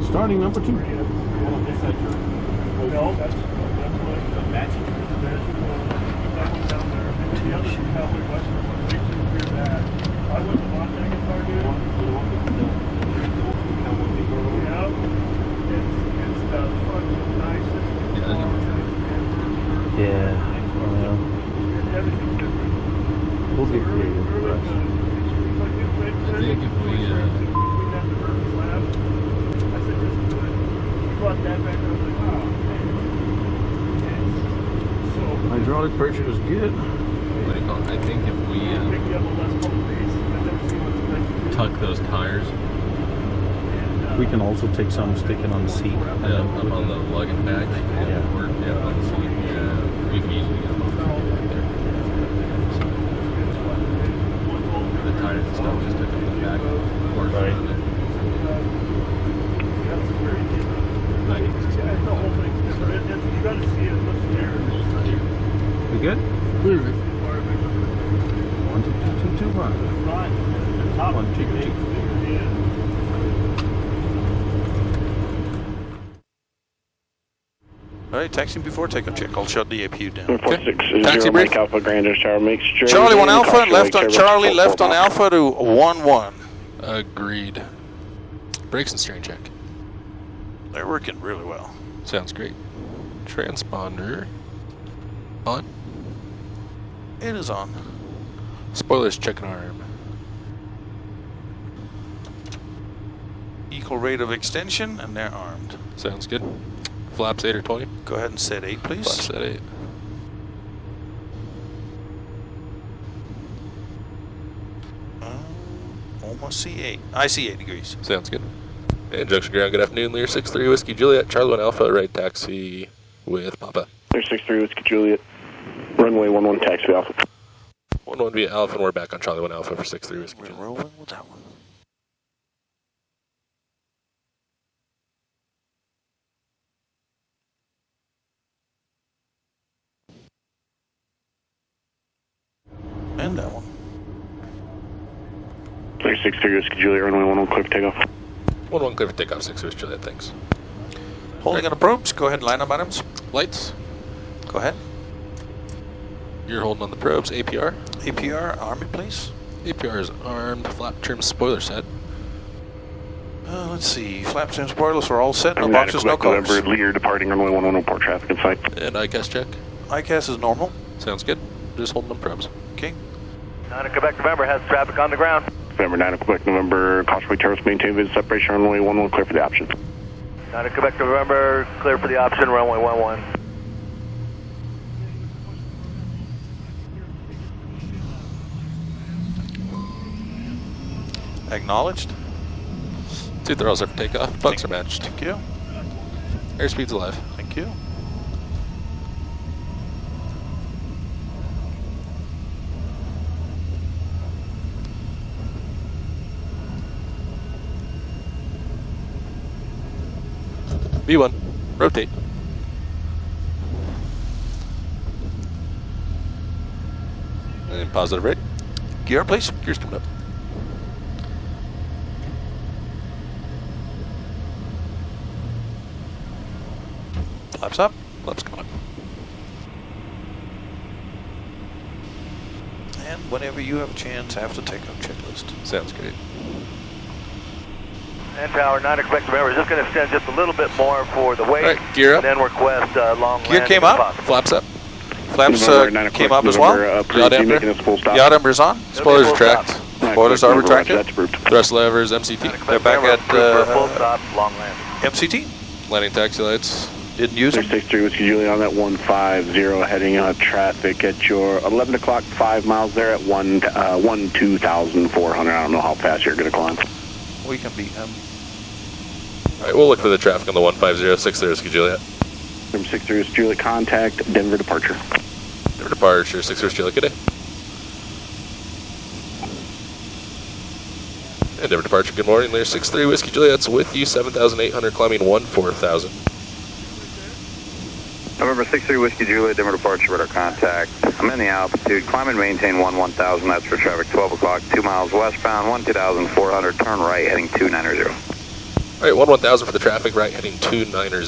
Starting number 2. No, that's matching. That one down there. And the other probably wasn't way too clear that. I went to Montana and started. Yeah. It's the fucking nicest. Yeah. Everything's different. We'll get creative. I think if we hydraulic pressure is good. what do you call it? I think if we tuck those tires, We can also take some, stick it on the seat. up on the luggage bag, Yeah. or on the seat, we can easily get them off right there. The tires and stuff just took them in the back portion Right. of it. I think this is The whole thing's different. You gotta see it. Looks there. We good? Clear. 1, 2, 2, 2, 2, 1. Right. The top 1, 2, 2. Alright, taxiing before takeoff check. I'll shut the APU down. 46 Taxi 0 brief. Mike Alpha Grand Tower makes straight. Charlie 1 Alpha, Caution left on Lake Charlie, Service, left on 4 Alpha to 1-1. Agreed. Brakes and steering check. They're working really well. Sounds great. Transponder on. It is on. Spoilers checking arm. Equal rate of extension, and they're armed. Sounds good. Flaps 8 or 20. Go ahead and set 8, please. Flaps at 8. Almost see 8. I see 8 degrees. Sounds good. And junction ground, good afternoon. Lear 63 Whiskey Juliet, Charlie 1 Alpha, right taxi with Papa. Lear 63 Whiskey Juliet, runway 11 taxi Alpha. 1-1 via Alpha, and we're back on Charlie 1 Alpha for 63 Whiskey We're Juliet. rolling with that one. And that one. Lear 63 Whiskey Juliet, runway 11 clear for takeoff. 1-1 clear for takeoff, 6 Whiskey Juliet, thanks. Holding on the probes. Go ahead and line up items. Lights, Go ahead. you're holding on the probes, APR. APR, arm it, please. APR is armed, flap trim spoiler set. Let's see. Flap trim spoilers are all set. No I'm boxes, no Quebec, codes. November, Lear departing runway 11 port traffic in sight. And ICAS check. ICAS is normal. Sounds good. Just holding on probes. Okay. 9 Quebec November has traffic on the ground. November 9 Quebec, November, Causeway Terrace, maintain visit separation, runway 11 clear for the option. 9 Quebec November, clear for the option, runway 11. Acknowledged. 2 throttles are for takeoff. Bucks are matched. Thank you. Airspeed's alive. Thank you. V1, rotate. And positive rate. Gear, please. Gears coming up. Flaps up. Flaps coming up. And whenever you have a chance, have the takeoff checklist. Sounds great. And tower, 9 Quebec November is just going to extend just a little bit more for the weight. All right, gear up. And then request long Gear landing came if up. possible. Flaps up. Flaps November 9 came Quebec, up as well. November, Yacht Cruise, amber. making this full stop. Yacht ember's on. Spoilers are full stop. tracked. Spoilers are retracted. That's approved. Thrust levers, MCT. 9 Quebec They're back November, at, approved for a full stop, long landing. MCT. Landing taxi lights. Didn't use them. 663 Whiskey Juliet on that 150 heading traffic at your 11 o'clock, 5 miles there at 2,400. I don't know how fast you're going to climb. We can beat them. All right, we'll look for the traffic on the 150, Whiskey Juliet. Number 63 Whiskey Juliet, contact Denver departure. Denver departure, 6 Whiskey Juliet, good day. And Denver departure, good morning. Lear 63 Whiskey Juliet's with you, 7,800, climbing 14,000. November 63 Whiskey Juliet, Denver departure, radar contact. I'm in the altitude, climb and maintain 1,000, that's for traffic 12 o'clock, 2 miles westbound, 12,400, turn right, heading 290. All right, 1000 for the traffic, right heading 290,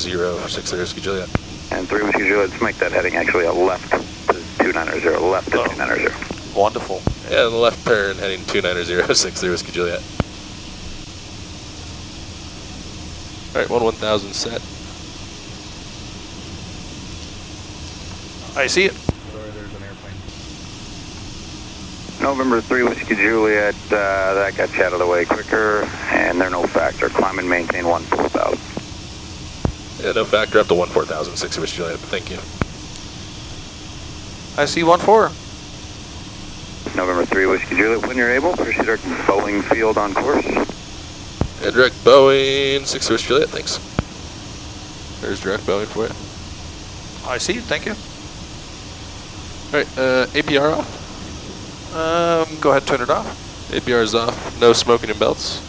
60 Whiskey Juliet. And 3 Whiskey Juliet, let's make that heading actually a left to 290, left to 290. Wonderful. Yeah, the left turn heading 290, 60 Whiskey Juliet. All right, 1000 set. I see it. Sorry, there's an airplane. November 3 Whiskey Juliet, that got you out of the way quicker, and they're no factor. Climb and maintain 14,000. Yeah, no factor up to 14,000, 60 Whiskey Juliet. Thank you. I see 14. November 3 Whiskey Juliet, when you're able, proceed direct Boeing Field on course. Yeah, direct Boeing, 60 Whiskey Juliet, thanks. There's direct Boeing for it. I see it, thank you. All right, APR off. Go ahead and turn it off. APR is off. No smoking in belts.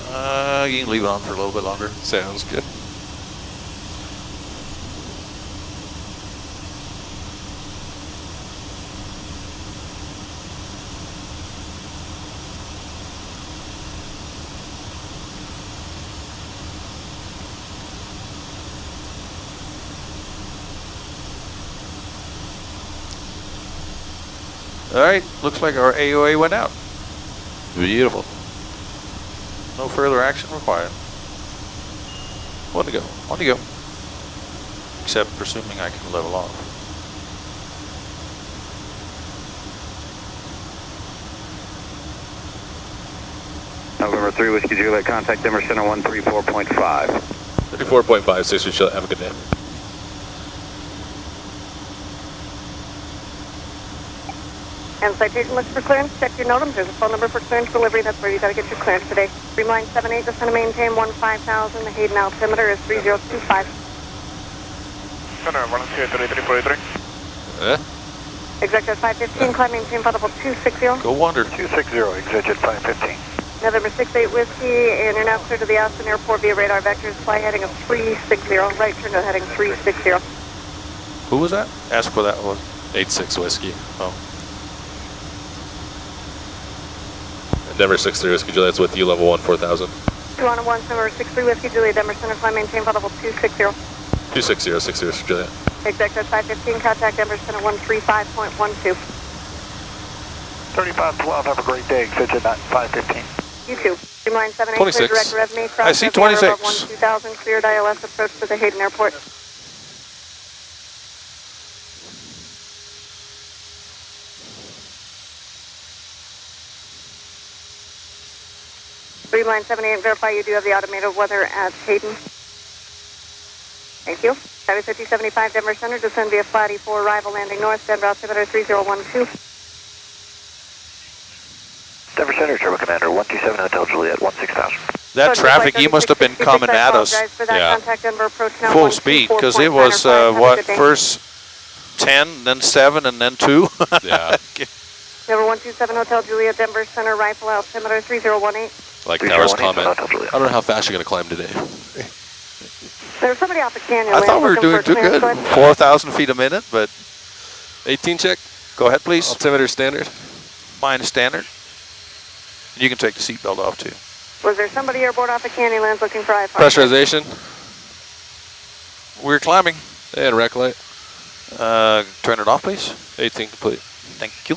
You can leave it on for a little bit longer. Sounds good. All right, looks like our AOA went out. Beautiful. No further action required. One to go. On you go. Except presuming I can level off. November 3 Whiskey Juliet, contact Denver Center 134.5. 34.5, 60 Whiskey Juliet. Have a good day. And citation looks for clearance. Check your NOTAM. There's a phone number for clearance delivery. That's where you got to get your clearance today. Streamline 78, just going to maintain 15,000. The Hayden altimeter is 3025. Center 1233483. Executive 515, climb maintain potable 260. Go Wander. 260, exit 515. November 68 Whiskey, and you're now clear to the Austin Airport via radar vectors. Fly heading of 360. Right turn to heading 360. Who was that? Ask where that was. 86 Whiskey. Oh. Denver 63 Whiskey Juliet's with you, level 1, 4000. 2-1, November 63 Whiskey, Juliet, Denver Center, climb maintain potable 260. 260, 60 Whiskey Juliet. Executive 515, contact Denver Center 135.12. 3512, have a great day. Exit at 515. You too. Streamline 78, 26. clear direct revenue. I see 26. 2000, cleared ILS approach to the Hayden Airport. Streamline 78, verify you do have the automated weather at Hayden. Thank you. Highway 5075, Denver Center, descend via flat E4, arrival landing north, Denver altimeter 3012. Denver Center, Turbo Commander, 127 Hotel Juliet, 16,000. That traffic, he must have been coming at us Yeah. full speed, because it was, what, first 10, then 7, and then 2? Yeah. Number 127 Hotel Juliet, Denver Center, rifle altimeter 3018. Like Tower's comment, I don't know how fast you're going to climb today. There's somebody off the canyon. I thought we were looking doing for too clearance. good. Go ahead. 4,000 feet a minute, but 18 check. go ahead, please. Altimeter standard. Mine is standard. You can take the seatbelt off, too. Was there somebody airborne off the Canyonlands looking for IFR? Pressurization. We're climbing. And rec light. Turn it off, please. 18 complete. Thank you.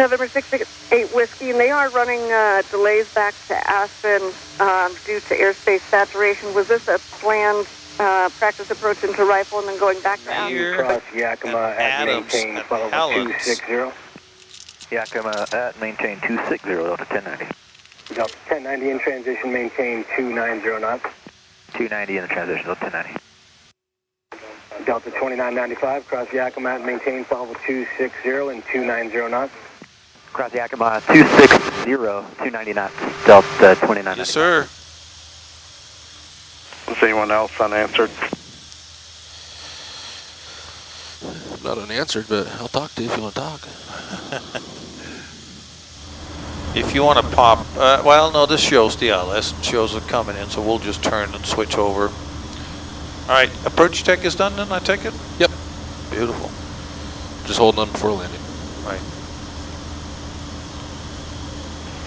November 68 Whiskey, and they are running delays back to Aspen due to airspace saturation. Was this a planned practice approach into rifle and then going back to Aspen? Here Cross Yakima at Adams maintain and level Helens. 260. Yakima at maintain 260, Delta 1090. Delta 1090 in transition, maintain 290 knots. 290 in the transition, Delta 1090. Delta 2995, cross Yakima at maintain level 260 and 290 knots. Cross Yakima 260, 290 knots, Delta 2990. Yes, sir. Is anyone else unanswered? Not unanswered, but I'll talk to you if you want to talk. If you want to pop, well, no, this shows the ILS and shows it coming in, so we'll just turn and switch over. All right, approach check is done then, I take it? Yep. Beautiful. Just holding on before landing. Right.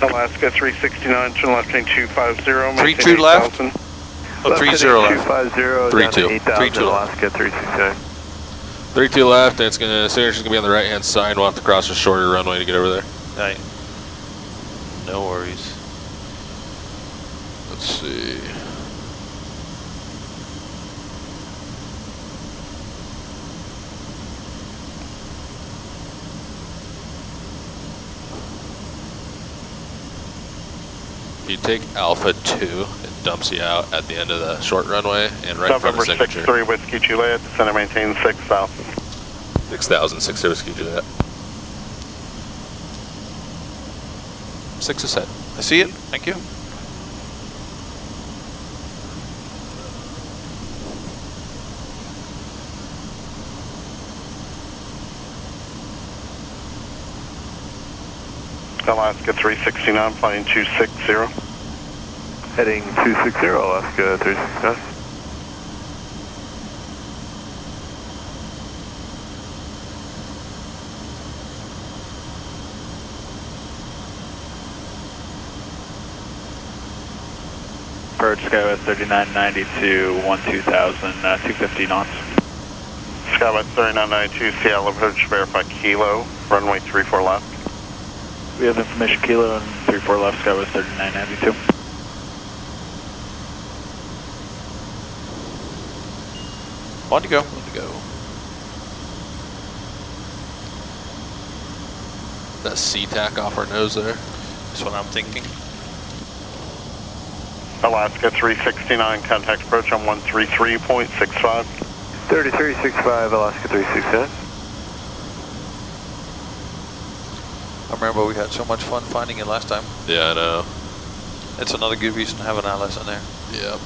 Alaska 369, turn left heading 250. 32 left? Oh, 30 left. 250, 32. 32 Alaska 369. 32 left, and it's gonna, signature's gonna be on the right-hand side. We'll have to cross a shorter runway to get over there. Right. No worries. Let's see. If you take Alpha 2, it dumps you out at the end of the short runway and right in front of the signature. November 63 Whiskey Juliet, descend and maintain 6,000. 6,000, 60 Whiskey Juliet. 6 is set. I see it. Thank you. Alaska 369, flying 260. Heading 260, Alaska 369. Approach Skywest 3992, 12000, 250 knots. Skywest 3992, Seattle approach, verify kilo, runway 34 left. We have information kilo and 34 left, Skywest 3992. On to go. One to go. That C-tack off our nose there. That's what I'm thinking. Alaska 369, contact approach on 133.65. 3365, Alaska 369. I remember we had so much fun finding it last time. Yeah, I know. It's another good reason to have an ILS in there. Yep.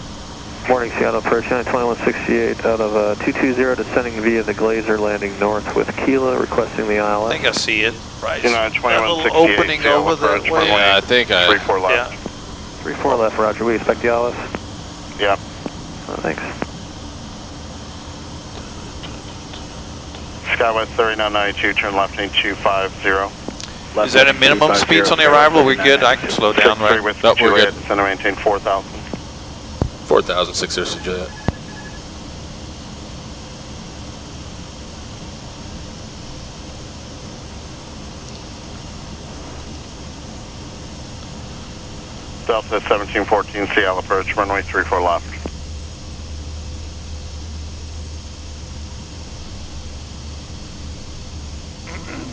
Morning, Seattle approach 2168 out of 220, descending via the Glazer, landing north with Kilo, requesting the ILS. I think I see it. Right. United That little 2168, opening Seattle over that approach, way. runway Yeah, I think I... 34 left. Yeah. 34 left, roger. We expect the ILS. Yeah. Thanks. Skywest 3992, turn left heading 250. Is that a minimum speeds on the arrival? We're good. I can slow down, 63 right? Whiskey Nope, we're Juliet, good. descend and maintain 4,000. 4,000, 60 Whiskey Juliet. Delta 1714, Seattle approach, runway 34 left.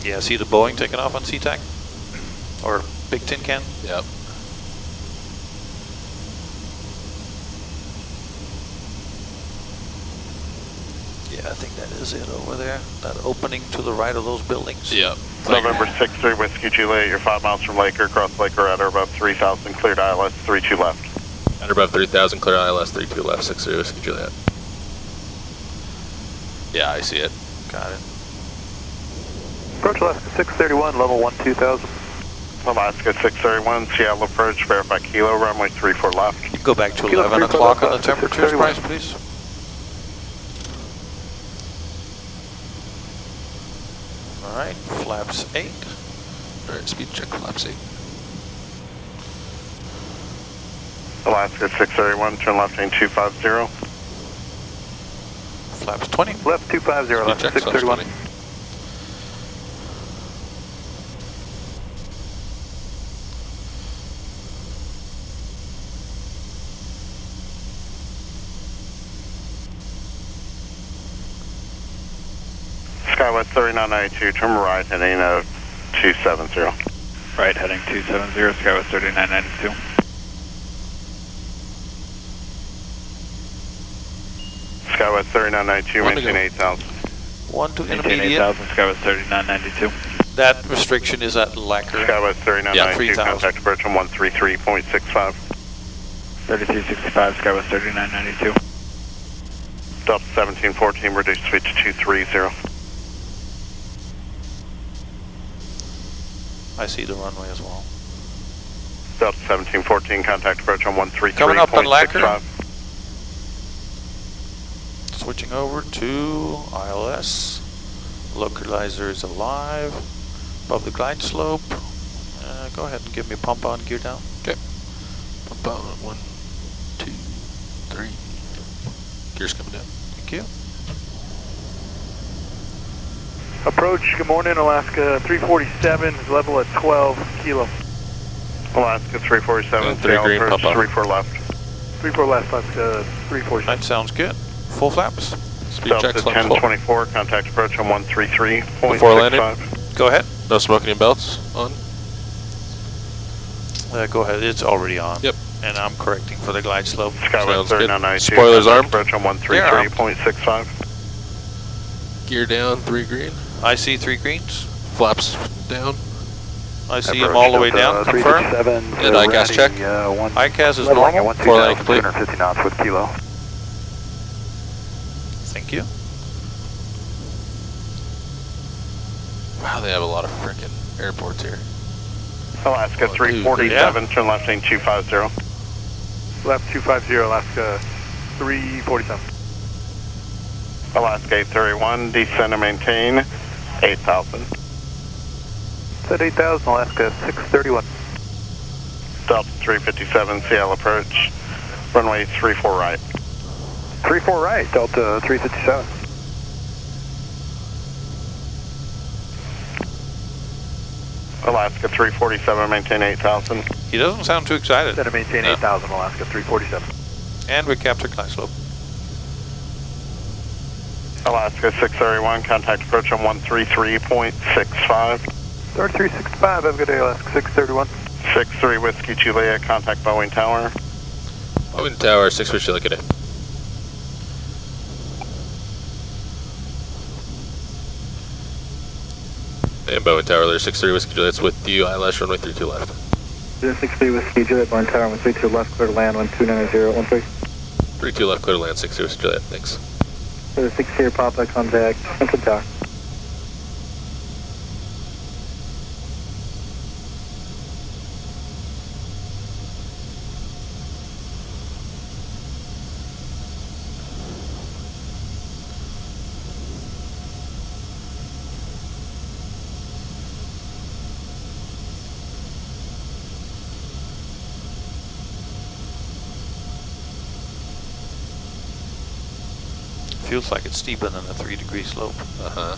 Yeah, see the Boeing taking off on SeaTac? Or Big Tin Can? Yep. Yeah, I think that is it over there. That opening to the right of those buildings. Yep. November 63 Whiskey Juliet, you're 5 miles from Laker, cross Laker at or above 3,000, cleared ILS, 32 left. Under above 3,000, clear ILS, 32 left, 60 Whiskey Juliet. Yeah, I see it. Got it. Approach Alaska 631, level 12,000. Alaska 631, Seattle approach, verify kilo, runway 34 left. Go back to Kilo 11 34 o'clock on the left, temperatures, 631. Bryce, please. All right, flaps 8. All right, speed check, flaps 8. Alaska 631, turn left heading 250. Flaps 20. Left 250, Speed Alaska check, flaps 631. 20. Skywest 3992, turn right heading 270. Right, heading 270, Skywest 3992. Skywest 3992, One to maintain go. 8,000. 1 to Maintain intermediate. 8000, Skywest 3992. That restriction is at Lacker. Skywest 3992, 3,000. contact approach on 133.65. 3365, Skywest 3992. Delta 1714, reduce speed to 230. I see the runway as well. Delta 1714, contact approach on 133.65. Coming up on Lacker. Switching over to ILS. Localizer is alive. Above the glide slope. go ahead and give me pump on, gear down. Okay. Pump on, 1, 2, 3. Gear's coming down. Thank you. Approach, good morning, Alaska 347, is level at 12 kilo. Alaska 347, And 3 green, pump up. 34 left. 34 left, Alaska 347. That sounds good. Full flaps. Speed Delta check's level 1024, contact approach on 133.65. Before landing? Go ahead. No smoking and belts on? Go ahead. It's already on. Yep. And I'm correcting for the glide slope. Skywest Sounds good. 3992, Spoilers armed? approach on 133.65. Gear down, 3 green. I see 3 greens. Flaps down. I see them all the way down. Confirm. And ICAS check. ICAS is normal. 4 landing complete. 250 knots with kilo. Thank you. Wow, they have a lot of frickin' airports here. Alaska 347, turn left lane 250. Left 250, Alaska 347. Alaska 831, descend and maintain 8,000. Set 8,000, Alaska 631. Delta 357, Seattle approach, runway 34 right. 34 right, Delta 357. Alaska 347, maintain 8,000. He doesn't sound too excited. Set and maintain 8,000, Alaska 347. And we captured glide slope. Alaska 631, contact approach on 133.65. 3365, have a good day, Alaska 631. 63 Whiskey Juliet, contact Boeing Tower. Boeing Tower, 6 for Chile, good day. And Boeing Tower, there's 63 Whiskey Juliet's with you, eyelash runway 32 left. 63 Whiskey Juliet, Boeing Tower, 132 left, clear to land, 1290, 13. 32 left, clear to land, 63 Whiskey Juliet, thanks. For the 6-tier Papa, contact Central Tower. Feels like it's steeper than a 3-degree slope. Uh-huh.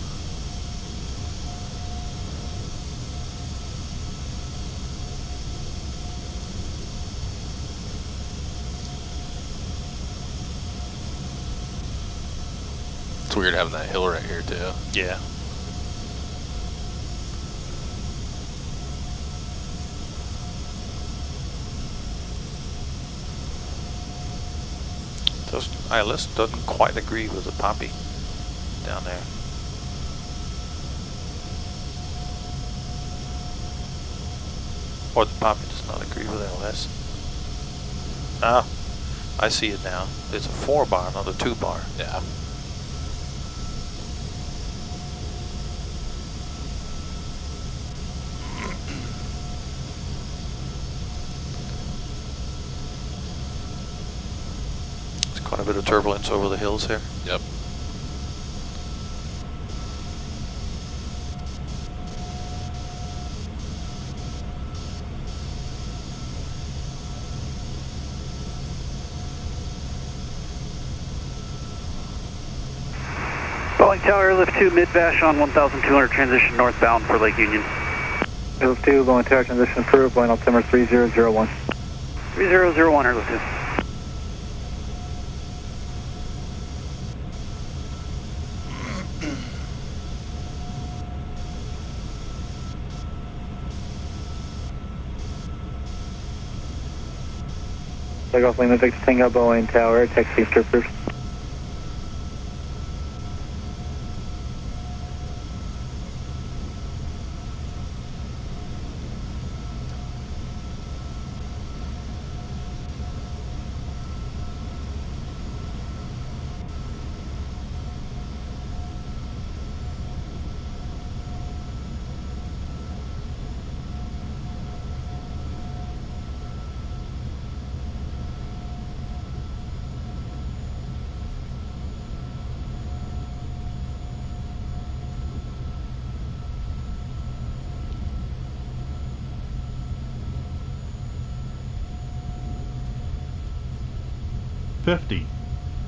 It's weird having that hill right here too. Yeah. ILS doesn't quite agree with the poppy down there. Or the poppy does not agree with LS. Ah, I see it now. It's a 4-bar, not a 2-bar. Yeah. Quite a bit of turbulence over the hills here. Yep. Boeing Tower, lift 2, mid-vash on 1,200, transition northbound for Lake Union. Lift 2, Boeing Tower, transition approved, Boeing altimeter 3001. 3001, lift 2. Takeoff Lima Victor Tango, Boeing Tower, taxi approved. 50,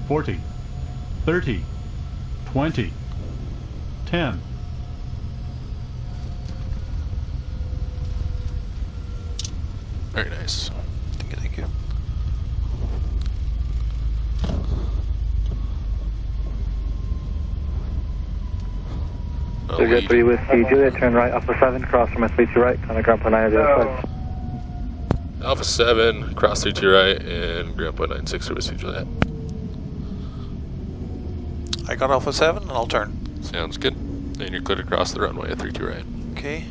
40, 30, 20, 10. Very nice. Thank you. Learjet 3 Whiskey Juliet, turn right, Alpha 7, cross from S32 right, on the ground point 9 0. Alpha 7, cross 32 right, and ground point 96 Whiskey Juliet. I got Alpha 7 and I'll turn. Sounds good. And you're cleared across the runway at 32 right. Okay.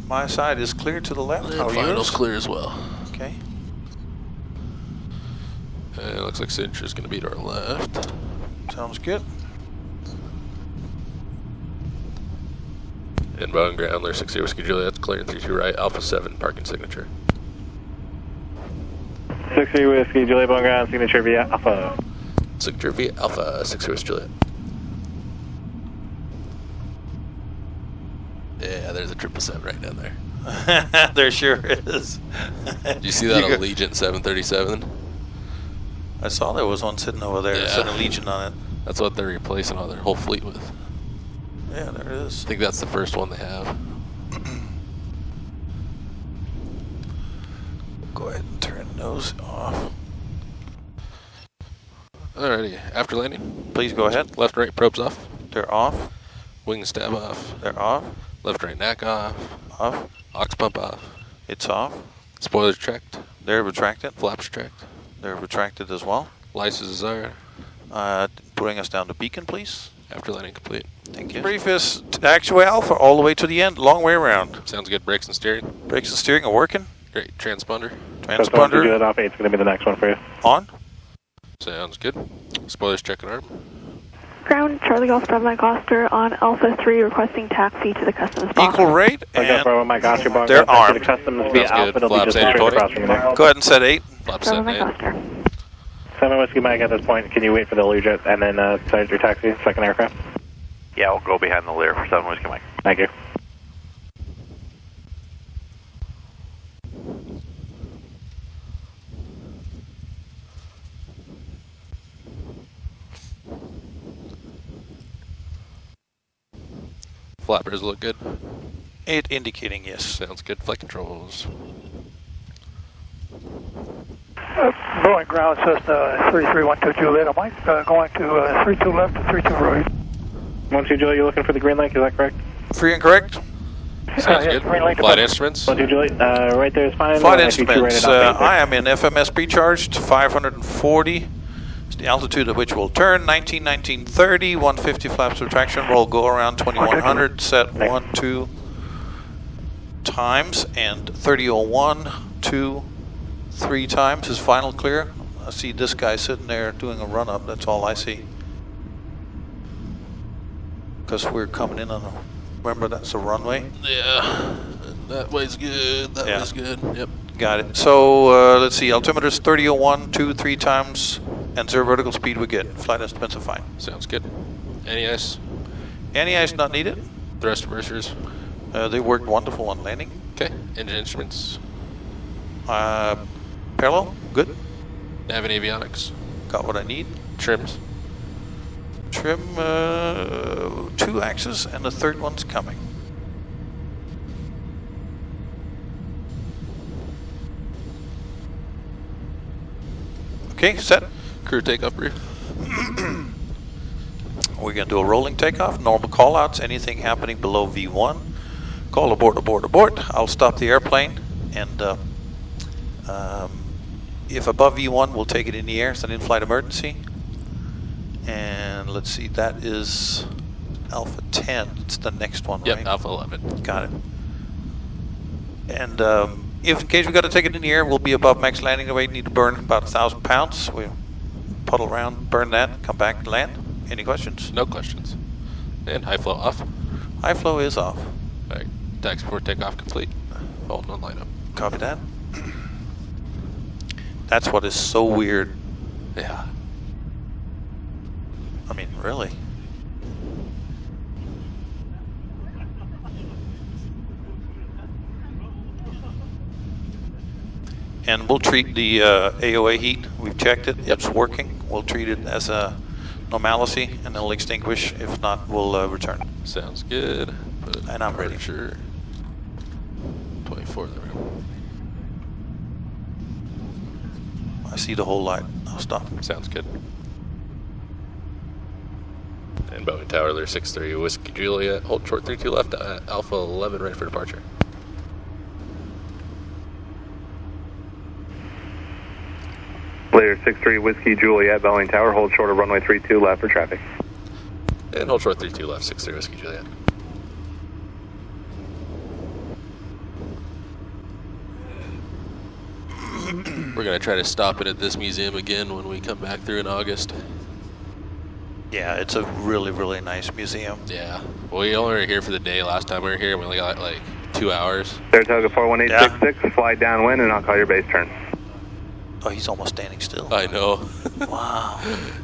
My side is clear to the left. How are Final's yours? clear as well. Okay. And it looks like Cignature's going to be to our left. Sounds good. Inbound groundler 60 Whiskey Juliet, clearing 32 right, Alpha 7, parking Signature. 60 Whiskey Juliet, Boeing ground, Signature via Alpha. Signature via Alpha 60 Whiskey Juliet. Yeah, there's a 777 right down there. There sure is. Did you see that Allegiant 737? I saw there was one sitting over there. Yeah. It said Allegiant on it. That's what they're replacing all their whole fleet with. Yeah, there it is. I think that's the first one they have. Go ahead and turn those off. Alrighty, after landing. Please go ahead. Left, right, probes off. They're off. Wing stab off. They're off. Left, right, neck off. Off. Aux pump off. It's off. Spoilers checked. They're retracted. Flaps checked. They're retracted as well. Licenses are. Bring us down to beacon, please. After landing complete. Thank you. Brief is actual Alpha all the way to the end, long way around. Sounds good. Brakes and steering. Brakes and steering are working. Great. Transponder. Transponder. Juliet Alpha 8's going to be the next one for you. On. Sounds good. Spoilers check and arm. Ground, Charlie Golf, Mike Oscar on Alpha 3 requesting taxi to the customs box. Equal rate, and they're armed. Customs via Alpha, it'll be just Flaps straight across from you there. Go ahead and set 8. Flaps Bravo, set Mike 8. Oscar. 7 Whiskey Mike at this point, can you wait for the Learjet and then start your taxi, second aircraft? Yeah, we'll go behind the Lear for 7 Whiskey Mike. Thank you. Flappers look good. 8 indicating yes. Sounds good. Flight controls. Boeing ground Cessna 3312 Juliet, Mike, going to 32 left to 32 right. 12 Juliet, you're looking for the green link, is that correct? Free and correct? Sounds yes, good. green light Flight departure. instruments. 12 Juliet, right there is fine. Flight If you two instruments. rated Alpha 8 there. I am in FMS pre-charged, 540. It's the altitude at which we'll turn, 1930, 150 flaps retraction, roll go around 2100, set 1, 2 times, and 3001, 2, 3 times is final clear. I see this guy sitting there doing a run-up, that's all I see. Because we're coming in on a, remember that's a runway? Yeah. That way's good. That Yeah. way's good. Yep. Got it. So let's see, altimeter's 3001, 2, 3 times, and 0 vertical speed we get. Flight estimates are fine. Sounds good. Any ice? Anti-ice not needed. Thrust reversers. They worked wonderful on landing. Okay. Engine instruments. Parallel, good. Nav and avionics. Got what I need. Trims. Trim, 2 axes, and the third one's coming. Okay, set. Crew takeoff brief. We're going to do a rolling takeoff, normal callouts, anything happening below V1. Call abort, abort, abort. I'll stop the airplane, and if above V1, we'll take it in the air. It's an in-flight emergency. And let's see, that is Alpha 10. It's the next one, Yep. right? Alpha 11. Got it. And if in case we got to take it in the air, we'll be above max landing weight. Need to burn about 1,000 pounds. We puddle around, burn that, come back, land. Any questions? No questions. And high flow off. High flow is off. All right. Taxi before takeoff complete. Holding on line up. Copy that. That's what is so weird. Yeah. I mean, really. And we'll treat the AOA heat. We've checked it. It's working. We'll treat it as a normalcy, and then it'll extinguish. If not, we'll return. Sounds good. And I'm ready. Sure. 24, there we go. I see the whole light. I'll stop. Sounds good. And Boeing Tower, Lear 63, Whiskey Juliet, hold short 32 left, Alpha 11 ready for departure. Lear 63 Whiskey Juliet, Boeing Tower, hold short of runway 32 left for traffic. And hold short 32 left, 63 Whiskey Juliet. We're going to try to stop it at this museum again when we come back through in August. Yeah, it's a really, really nice museum. Yeah. Well, we only were here for the day last time we were here. We only got like 2 hours. Saratoga 41866, fly downwind, and I'll call your base turn. Oh, he's almost standing still. I know. Wow.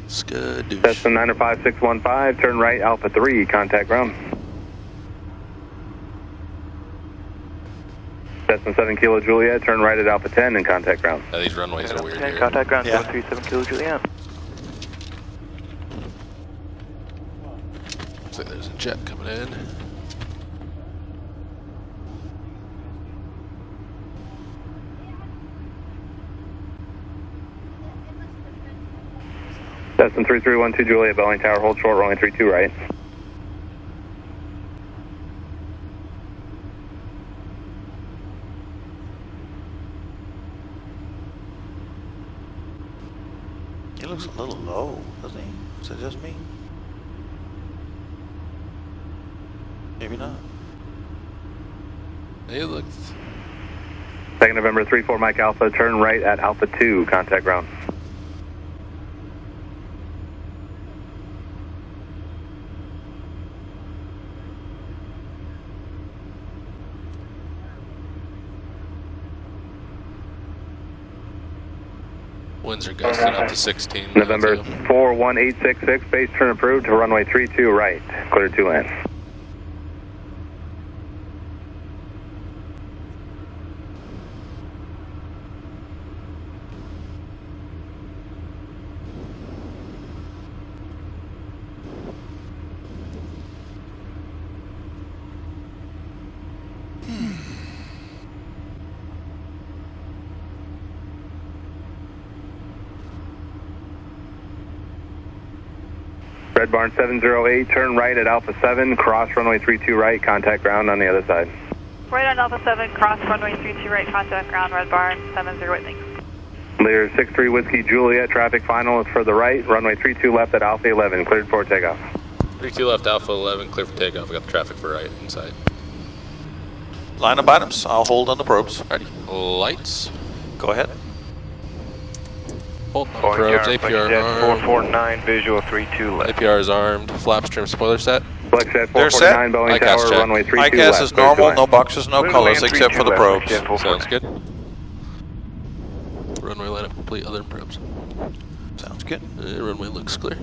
Skadoosh. Cessna 95615, turn right, Alpha 3, contact ground. Cessna 7 Kilo Juliet, turn right at Alpha 10 and contact ground. Yeah, these runways are weird here. Contact ground, Yeah. 737 Kilo Juliet. Looks like there's a jet coming in. Cessna 3312 Juliet, Boeing Tower, hold short, runway 32 right. He looks a little low, doesn't he? Is it just me? Maybe not. It looks... 2nd November 34 Mike Alpha, turn right at Alpha 2, contact ground. Winds are gusting up to 16. November 41866, base turn approved to runway 32 right, clear to land. Red Barn 708, turn right at Alpha 7, cross runway 32 right, contact ground on the other side. Right on Alpha 7, cross runway 32 right, contact ground, Red Barn 708, thanks. Lear 63 Whiskey Juliet, traffic final is for the right, runway 32 left at Alpha 11, cleared for takeoff. 32 left, Alpha 11, clear for takeoff. We got the traffic for right inside. Line of items. I'll hold on the probes. Alrighty. Lights. Go ahead. Hold on probes. APR armed. 449, visual 32 left. APR is armed. Flaps trim, spoiler set. Flex at They're set. 449 Boeing ICAS Tower, check. runway 32 ICAS left. is normal. cleared to No land. boxes, no colors, except for the probes. Sounds good. Runway lineup complete other than probes. Sounds good. Runway looks clear.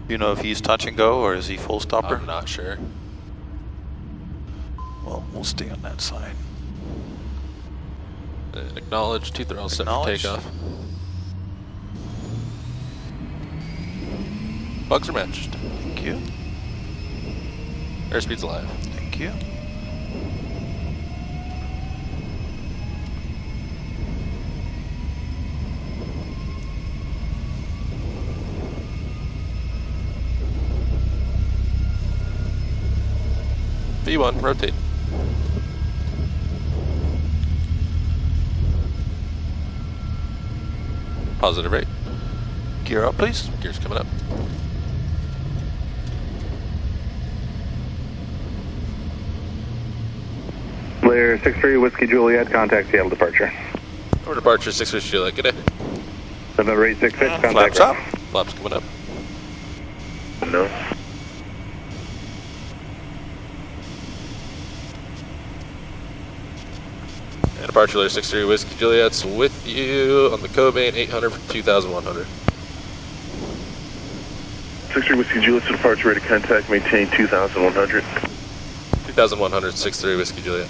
You know if he's touch and go or is he full stopper? I'm not sure. Well, we'll stay on that side. Acknowledge, two throttles set for Acknowledge. takeoff. Bugs are matched. Thank you. Airspeed's alive. Thank you. V1, rotate. Positive rate. Gear up, please. Gear's coming up. Lear 63 Whiskey Juliet, contact Seattle departure. Over departure, 6 Whiskey Juliet. Good day. November 866, contact Flaps up. ground. Flaps coming up. No. And Departure layer 63 Whiskey Juliet's with you on the Cobain 800 for 2,100. 63 Whiskey Juliet, departure rate of contact, maintain 2,100. 2,100, 63 Whiskey Juliet.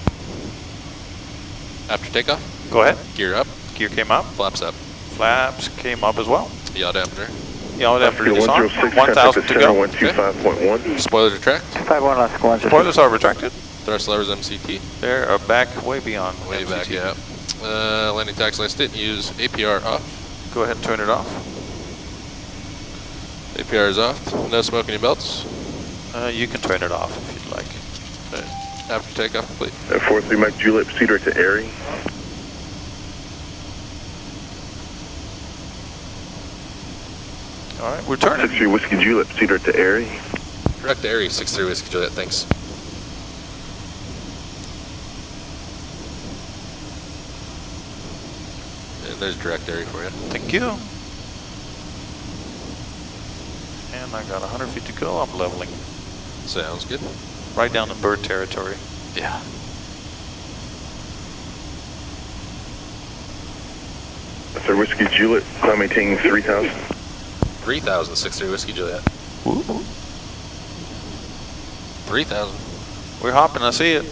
After takeoff, Go ahead. gear up, Gear came up. flaps up. Flaps came up as well. Yaw dampener. Yaw dampener is on. 106, 1,000 to go. 125.1. Spoilers retract. 51 last one. Spoilers are retracted. Thrust levers MCT. They are back way beyond. Way back, MCT. yeah. Landing tax lights didn't use APR off. Go ahead and turn it off. APR is off. No smoke in your belts. You can turn it off if you'd like. Right. After takeoff complete. 43 Mike Juliet, proceed right to Airy. All right, we're turning. 63 Whiskey Juliet, proceed right to Airy. Direct to Airy, 63 Whiskey Juliet, thanks. And there's direct Airy for you. Thank you. And I got 100 feet to go. I'm leveling Sounds good. right down in bird territory. Yeah. That's our Whiskey Juliet, climb maintaining 3,000. 3,000, 63 Whiskey Juliet. Ooh. 3,000. We're hopping. I see it.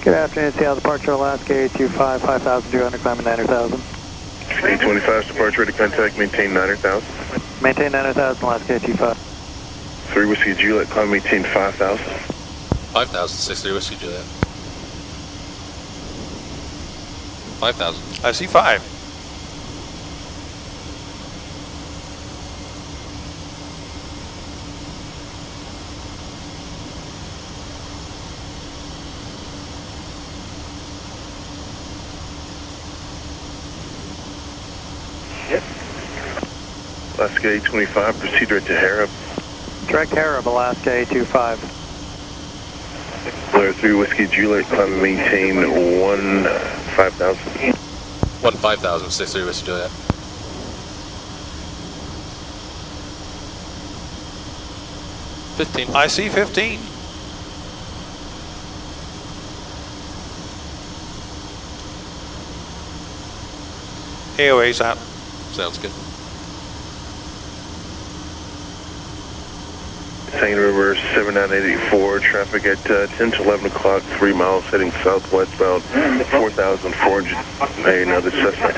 Good afternoon, Seattle departure Alaska 825, 5,200, climbing 900,000. 825, departure rate of contact, maintain 900,000. Maintain 900,000, Alaska 825. 3 Whiskey Juliet, climb maintain 5,000. 5,000, 63 Whiskey Juliet. 5,000. I see 5. Alaska 825, proceed right to Harrop. Direct Harrop, Alaska 825. Blair 3 Whiskey Juliet, climb and maintain 5,000. 5,000, 63 Whiskey Juliet. I see 15. AOA's out. Sounds good. St. River 79884, traffic at 10 to 11 o'clock, 3 miles heading southwest bound, 4,400, another Cessna.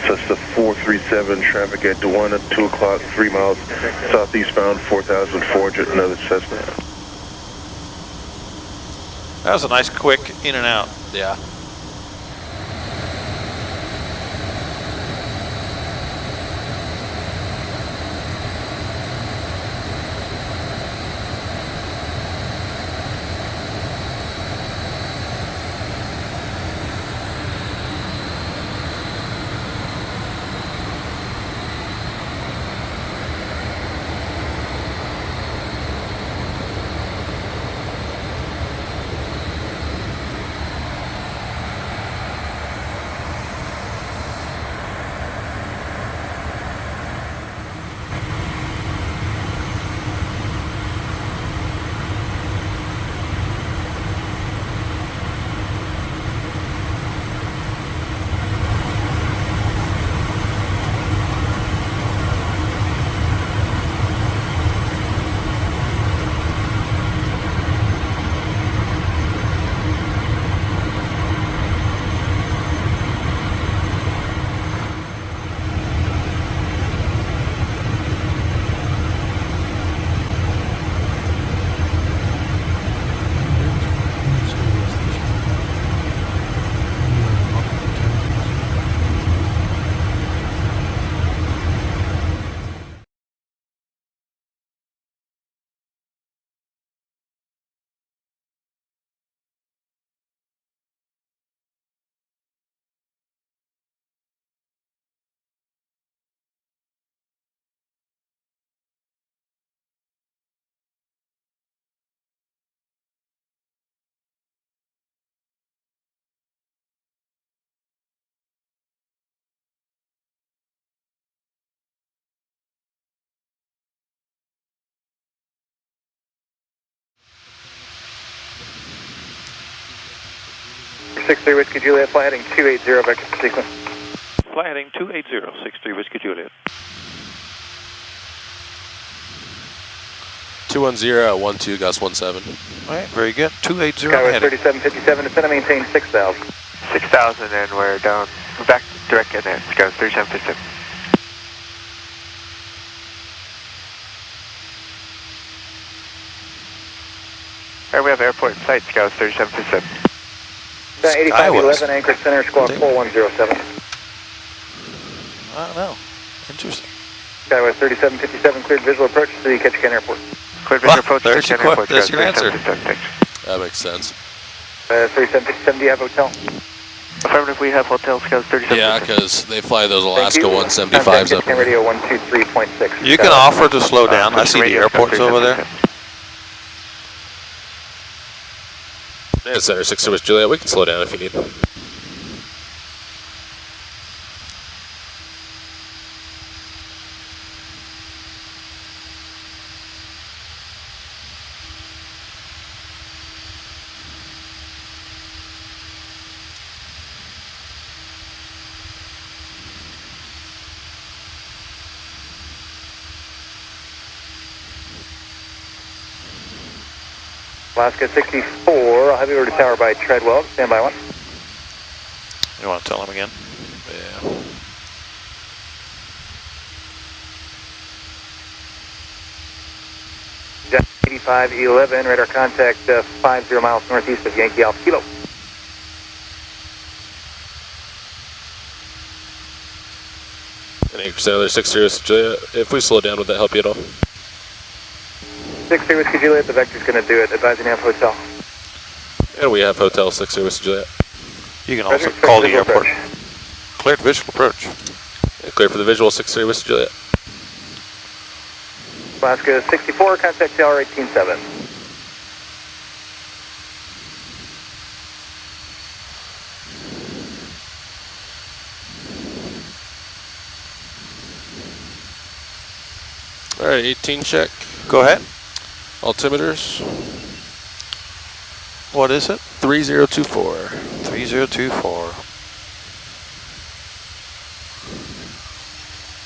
Cessna 437, traffic at 1 at 2 o'clock, 3 miles southeast bound, 4,400, another Cessna. That was a nice quick in and out. Yeah. 63 Whiskey Juliet, fly heading 280, vector for sequence. Fly heading 280, 63 Whiskey Juliet. 210 at 12, gust 17. All right, very good. 280 Skyway heading. 3757, descend and maintain 6,000. 6,000 and we're down. We're back direct in there. Let's go, 3757. All right, we have airport in sight, Scout 3757. 8511, anchor center, squawk 4107. I don't know. Interesting. Skyway 3757, cleared visual approach to the Ketchikan Airport. Cleared visual approach to there's your Ketchikan Airport. there's your answer. That makes sense. 3757, do you have hotel? Affirmative, we have hotel, Scout 3757. Yeah, because they fly those Alaska Thank you. 175s up Ketchikan here. radio 123.6. You can offer to slow down. I see the radio, airports over there. Yeah, Center 60 West Juliet, we can slow down if you need. Alaska 64, I'll have you over to tower by Treadwell. Stand by one. You want to tell him again? Yeah. Jet 8511, radar contact 50 miles northeast of Yankee Alpha Kilo. And Anchor Center 60 West Juliet, if we slow down, would that help you at all? 60 Whiskey Juliet, the vector's going to do it. Advising you have hotel. And we have Hotel 60 West Juliet. You can also Roger, call the visual airport. approach. Cleared visual approach. Yeah, clear for the visual 60 West Juliet. Alaska 64, contact tower 187. All right, 18 check. Go ahead. Altimeters, What is it? 3024. 3024.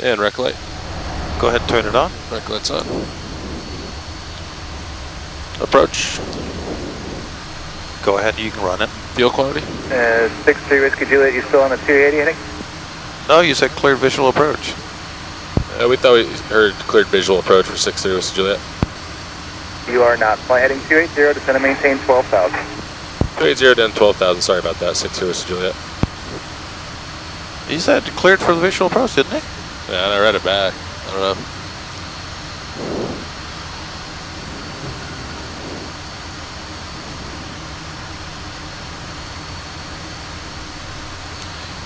And rec light. Go ahead and turn it on. Rec light's on. Approach. Go ahead, you can run it. Fuel quantity. 63 Whiskey Juliet, you still on the 280 heading? No, you said cleared visual approach. We thought we heard cleared visual approach for 60 West Juliet. You are not. Fly heading 280, descend and maintain 12,000. 280 down 12,000, sorry about that, 60 West Juliet. He said cleared for the visual approach, didn't he? Yeah, and I read it back. I don't know.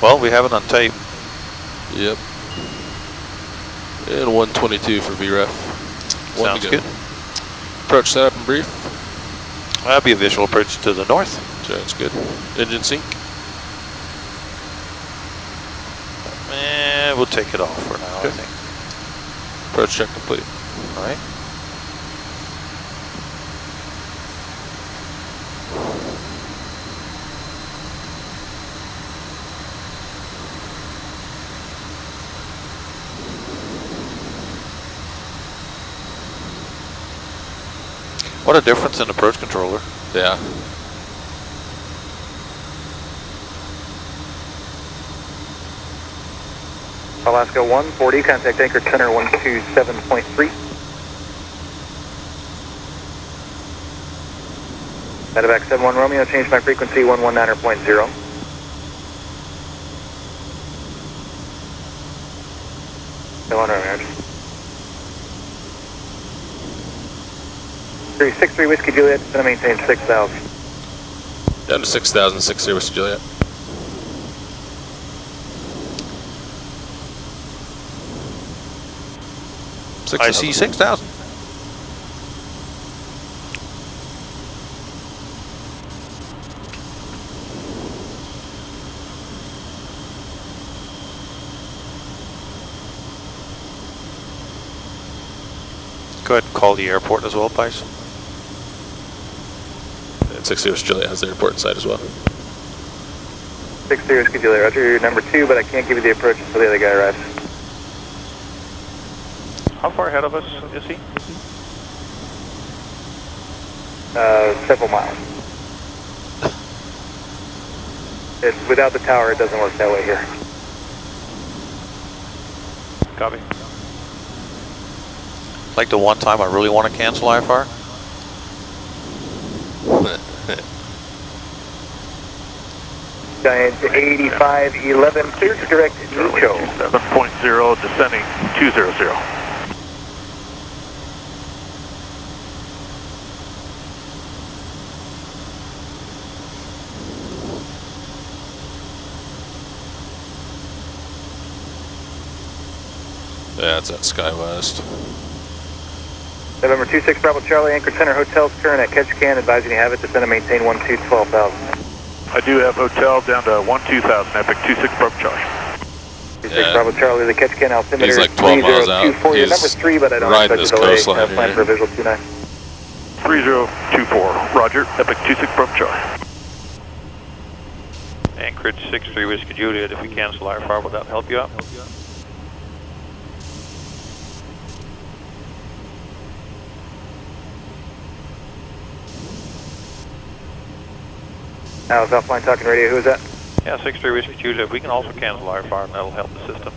Well, we have it on tape. Yep. And 122 for VREF. One Sounds to go. good. Approach setup and brief. That'll be a visual approach to the north. Sounds good. Engine sync. We'll take it off for now, Okay. I think. Approach check complete. All right. What a difference in approach controller. Yeah. Alaska 140, contact anchor center 127.3. Medevac 71 Romeo, change my frequency 119.0. Still on Romeo. 363 Whiskey Juliet, going to maintain 6,000. Down to 6,000, 60 West Juliet. I see 6,000. Go ahead and call the airport as well, Bison. And 60 West Juliet has the airport inside as well. 63 Whiskey Juliet, roger, you're number 2, but I can't give you the approach until the other guy arrives. How far ahead of us is he? Several miles. Without the tower, it doesn't work that way here. Copy. Like the one time I really want to cancel IFR? Giant 8511, clear to direct Nicho. 7.0, descending 200. Yeah, it's at SkyWest. November 26 Bravo Charlie, Anchor Center Hotels current at Ketchikan, advising you have it, descend and maintain 12,000. I do have hotel down to 12,000, Epic 26 Bravo Charlie. 26 Bravo Charlie, the Ketchikan altimeter He's like 12 miles out. 3024. You're number 3, but I don't riding expect this a delay. coastline Plan here. for visual 29. 3024, Roger, Epic 26 Bravo Charlie. Anchorage 63 Whiskey Juliet, if we cancel IFR, will that help you out? I was offline talking radio, who is that? Yeah, 63 Whiskey Juliet, we can also cancel IFR and that'll help the system.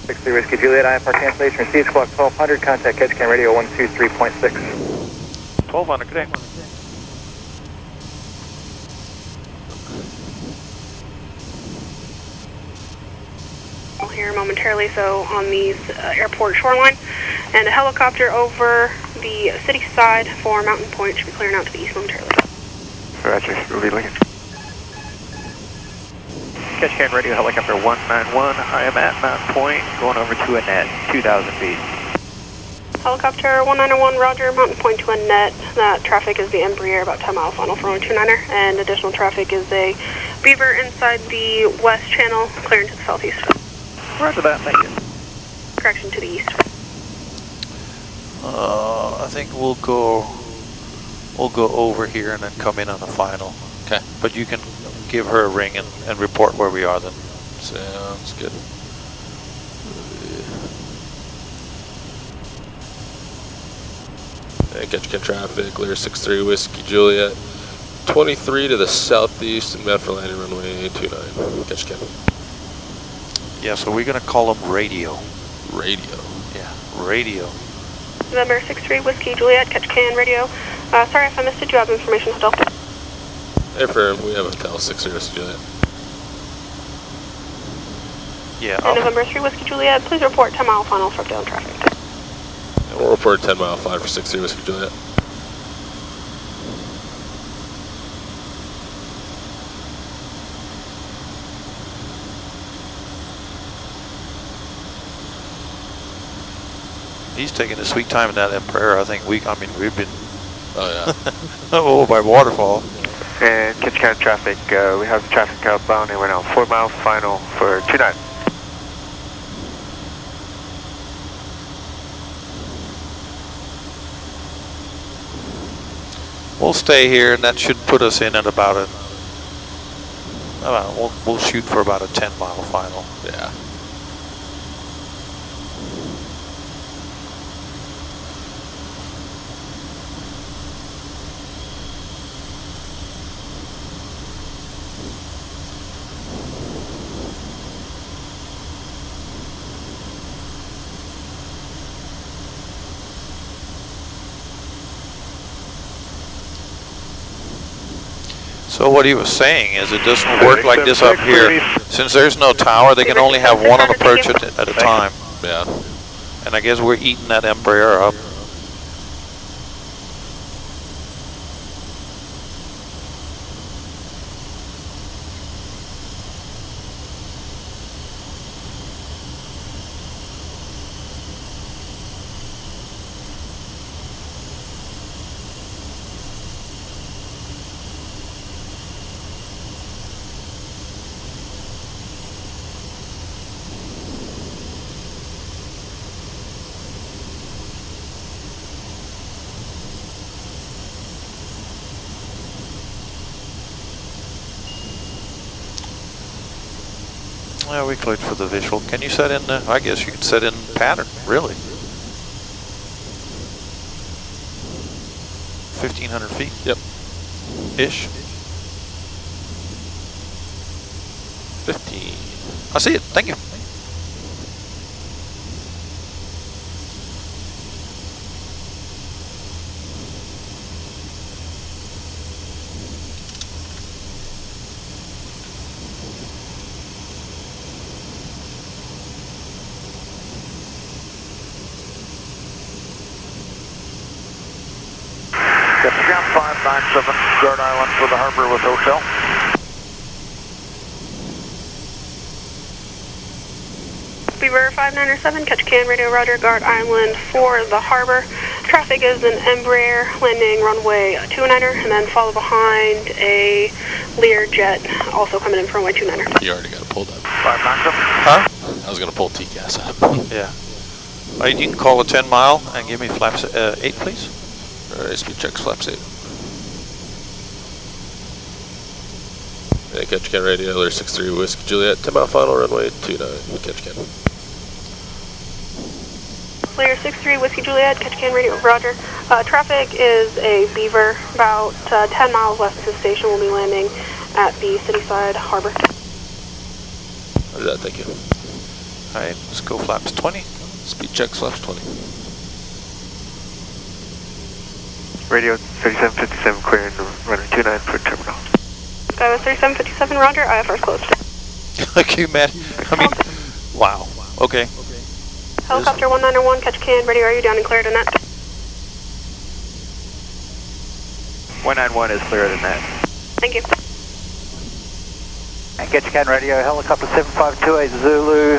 63 Whiskey Juliet, IFR cancellation received, clock 1200, contact Ketchikan radio 123.6. 1200, good day. Here momentarily, so on the airport shoreline, and a helicopter over the city side for Mountain Point should be clearing out to the east momentarily. Roger, Ruby Lincoln. Ketchikan radio helicopter 191, I am at Mountain Point, going over to a net, 2,000 feet. Helicopter 191, roger, Mountain Point to a net. That traffic is the Embraer, about 10 mile final for 129er, and additional traffic is a Beaver inside the west channel, clearing to the southeast. Roger that, thank you. Correction to the east. I think we'll go over here and then come in on the final. Okay. But you can give her a ring and report where we are then. Sounds good. Ketchikan traffic, clear 63 Whiskey Juliet. 23 to the southeast and met for landing runway 29. Ketchikan. Yeah, so we're going to call them radio. Radio. Yeah, radio. November 63 Whiskey Juliet, Ketchikan radio. Sorry if I missed it, do you have information hotel? Affirm, we have hotel 63 Whiskey Juliet. Yeah. And November 3 Whiskey Juliet, please report 10 mile final for down traffic. And we'll report 10 mile flight for 63 Whiskey Juliet. He's taking a sweet time in that Embraer. I think we've been Oh oh by waterfall. And Ketchikan traffic, we have traffic outbound and we're now 4 mile final for 29. We'll stay here, and that should put us in at about we'll shoot for about a 10-mile final. Yeah. So what he was saying is it doesn't work like this up here. Since there's no tower, they can only have one on approach at a time. Yeah. And I guess we're eating that Embraer up. Well, we clicked for the visual. Can you set in, I guess you can set in pattern, really. 1,500 feet? Yep. Ish. 15. I see it, thank you. Ketchikan 597, Guard Island for the harbor with hotel. Beaver 597, Ketchikan, radio Roger, Guard Island for the harbor. Traffic is an Embraer landing runway 29er, and then follow behind a Learjet also coming in from runway 29er. You already got it pulled up. 597. Huh? I was going to pull TCAS up. Yeah. You can call a 10 mile and give me flaps 8, please. Alright, speed checks, flaps 8. Yeah, Ketchikan radio, Lear 63 Whiskey Juliet, 10 mile final runway 29, Ketchikan. Lear 63 Whiskey Juliet, Ketchikan radio, Roger. Traffic is a Beaver about 10 miles west of the station. We'll be landing at the Cityside Harbor. Roger that, thank you. Alright, let's go flaps 20. Speed checks, flaps 20. Radio 3757 clearing the runway 29 for terminal. Skywest 3757, Roger. IFR's closed. Look you, man. I mean, wow. Okay. Helicopter 1901, Ketchikan, radio, are you down and cleared in net? 191 is clear of the net. Thank you. And Ketchikan radio, helicopter 7528 Zulu,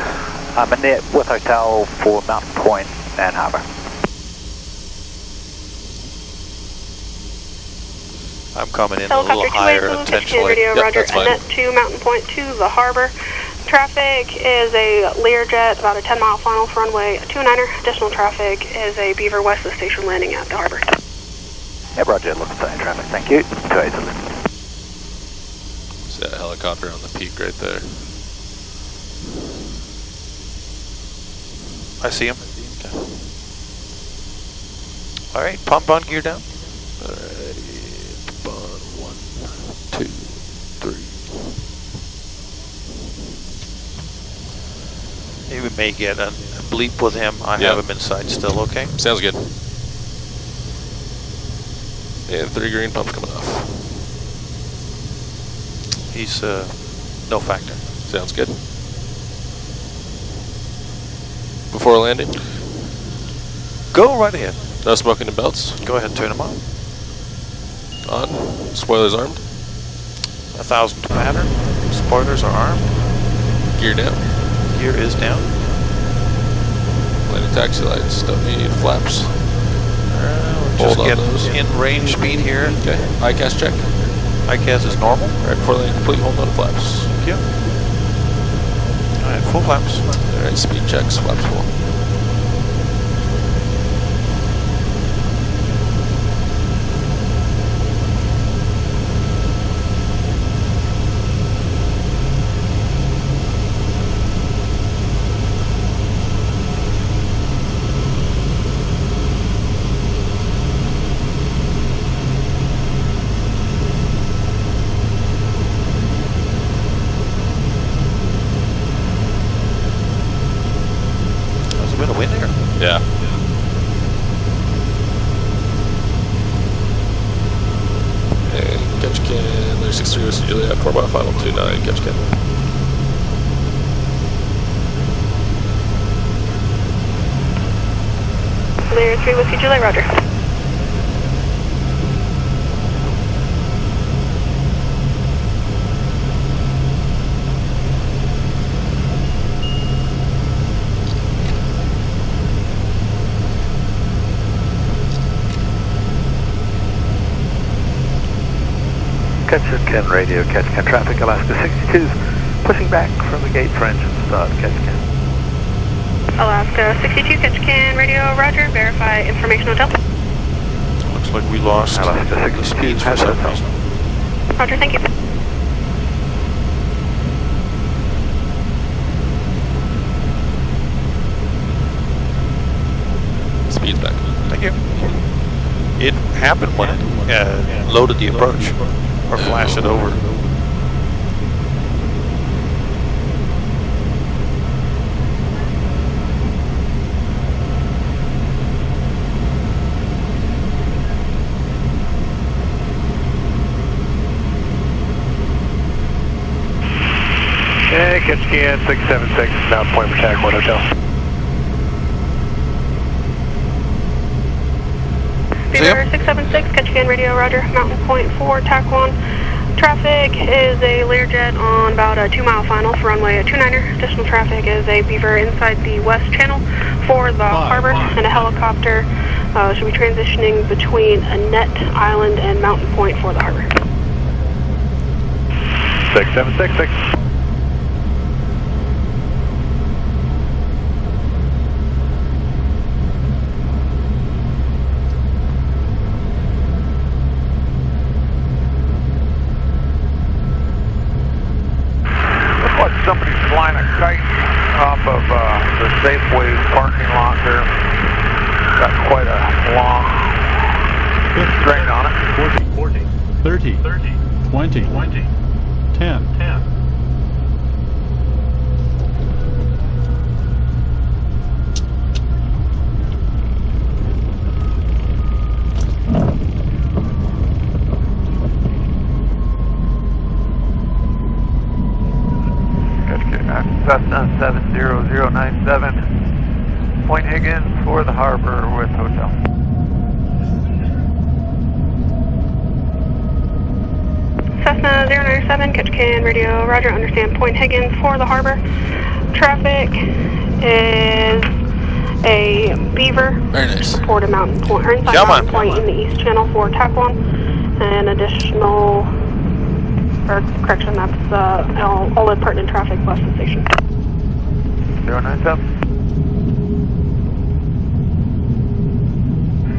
I'm in net with hotel for Mountain Point and Harbour. I'm coming in a Helicopter little higher 28 Zulu, Ketchikan intentionally. radio, Yep, Roger, that's fine. net to Mountain Point to the harbor. Traffic is a Learjet, about a 10 mile final for runway 29er. Additional traffic is a Beaver west of the station landing at the harbor. Yeah, Roger, look at the traffic, thank you. 28 Zulu. See that helicopter on the peak right there. I see him. Okay. Alright, pump on gear down. Alright, bond 1, 2, 3. Maybe we may get a bleep with him. I have him inside still, okay? Sounds good. Yeah, 3 green pumps coming off. He's no factor. Sounds good. Before landing? Go right ahead. No smoking in belts? Go ahead and turn them on. On. Spoilers armed. 1,000 to pattern. Spoilers are armed. Gear down. Gear is down. Landing taxi lights. Don't need flaps. We're Hold just on getting those. in range speed here. Okay. ICAS check. ICAS is normal. Alright, before landing complete, hold on to flaps. Thank you. Alright, full flaps. Alright, speed checks, flaps full. Yeah. And Ketchikan, there's 63 Whiskey Juliet, 4 mile final 29, Ketchikan. Lear 3 Whiskey Juliet, Roger. Ketchikan radio, Ketchikan traffic, Alaska 62's pushing back from the gate for engine start, Ketchikan. Alaska 62, Ketchikan radio, Roger. Verify information hotel. Looks like we lost Alaska the 62 speeds for has some hotel. reason. Roger, thank you. happen when it loaded the approach or flashed it over. Hey, Ketchikan 676, Mountain Point for TAC 1 Hotel. Beaver 676, Ketchikan radio, roger, Mountain Point for TAC 1. Traffic is a Learjet on about a 2-mile final for runway 29er. Additional traffic is a Beaver inside the west channel for the harbor, and a helicopter should be transitioning between Annette Island and Mountain Point for the harbor. 6766. Somebody's flying a kite off of the Safeway parking lot there. Got quite a long string on it. 40, 30, 20, 10. Cessna 70097, Point Higgins for the harbor with hotel. Cessna 097, Ketchikan radio, roger, understand Point Higgins for the harbor. Traffic is a Beaver. Very nice. Toward a Mountain Point, or inside Mountain Point in the east channel for TAC 1. And additional, or correction, that's all the pertinent traffic west of the station. 097.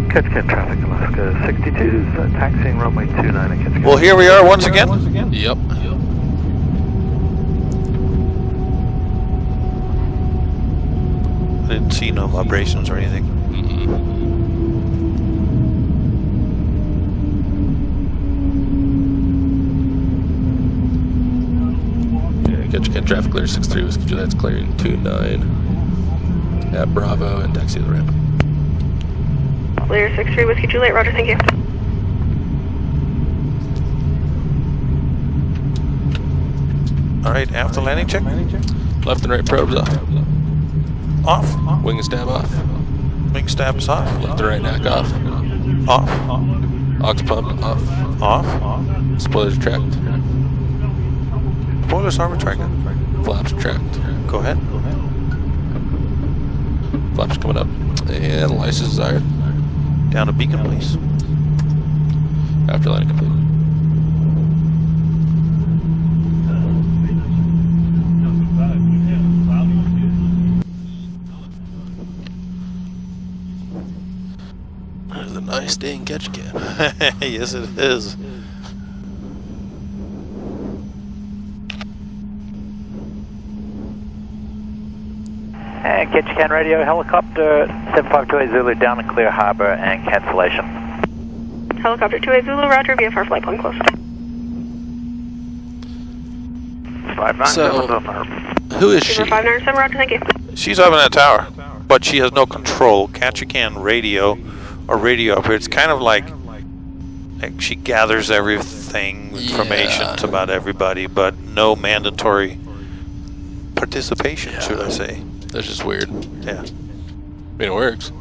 Ketchikan traffic, Alaska 62s, taxiing runway 29 at Ketchikan. Well, here we are once again. Yep. I didn't see no vibrations or anything. Ketchikan traffic clear 63 Whiskey Juliet's clearing 29 at Bravo and taxi to the ramp. Clear 63 Whiskey Juliet, roger, thank you. Alright, after landing check. Left and right probes off. Off. Wing and stab off. Wing stab is off. Left and right neck off. Off. Aux pump off. Off. Spoilers tracked. Spoilers are retracted. Flaps tracked. Go ahead. Flaps coming up. And license desired. Down to beacon, please. After landing complete. There's a nice day in Ketchikan. Yes, it is. And Ketchikan radio, helicopter 752 Zulu down to clear harbor and cancellation. Helicopter 2A Zulu, roger, VFR flight plan close. 597 on the Who is she? 597, roger, thank you. She's up in that tower, but she has no control. Ketchikan radio or radio operator. It's kind of like she gathers everything, information about everybody, but no mandatory participation, should I say. That's just weird. Yeah. I mean, it works.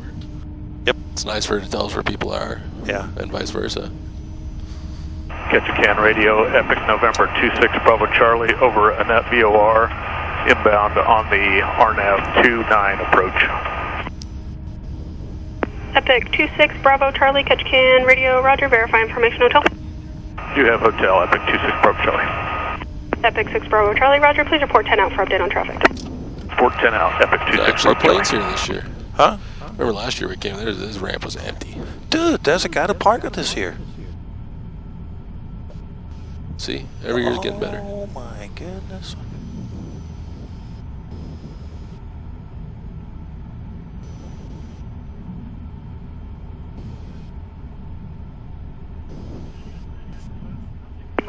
Yep. It's nice for her to tell us where people are. Yeah. And vice versa. Ketchikan radio, Epic November 26 Bravo Charlie over Annette VOR, inbound on the RNAV 29 approach. Epic 26 Bravo Charlie, Ketchikan radio, roger, verify information hotel. You have hotel, Epic 26 Bravo Charlie. Epic 6 Bravo Charlie, roger, please report 10 out for update on traffic. Report 10 out, Epic 26 Actually, Bravo planes Charlie. here this year. Huh? Remember last year we came there, this ramp was empty. Dude, there's a guy to park at this here. See? Every year's getting better. Oh my goodness.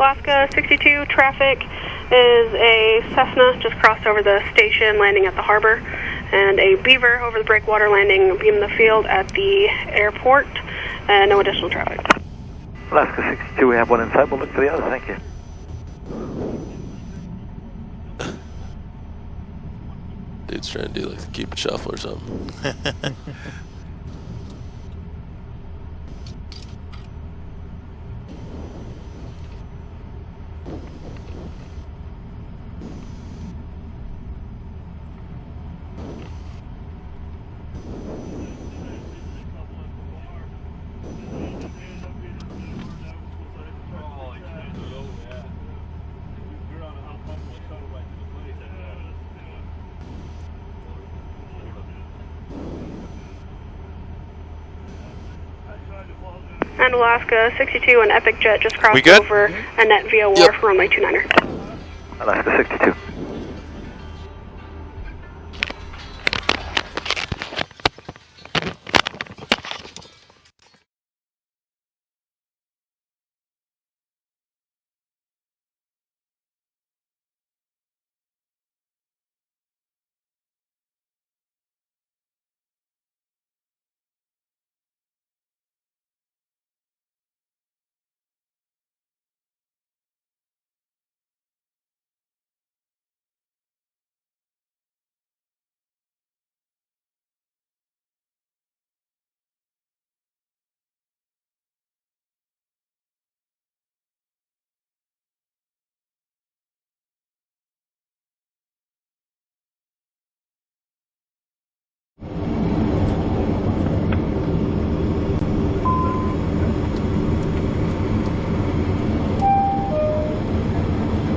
Alaska 62, traffic is a Cessna just crossed over the station, landing at the harbor, and a Beaver over the breakwater, landing beam the field at the airport, and no additional traffic. Alaska 62, we have one inside. We'll look for the other. Thank you. Dude's trying to do like the keep it shuffle or something. And Alaska 62, an Epic Jet just crossed over a net VOR for runway 29er. Alaska 62.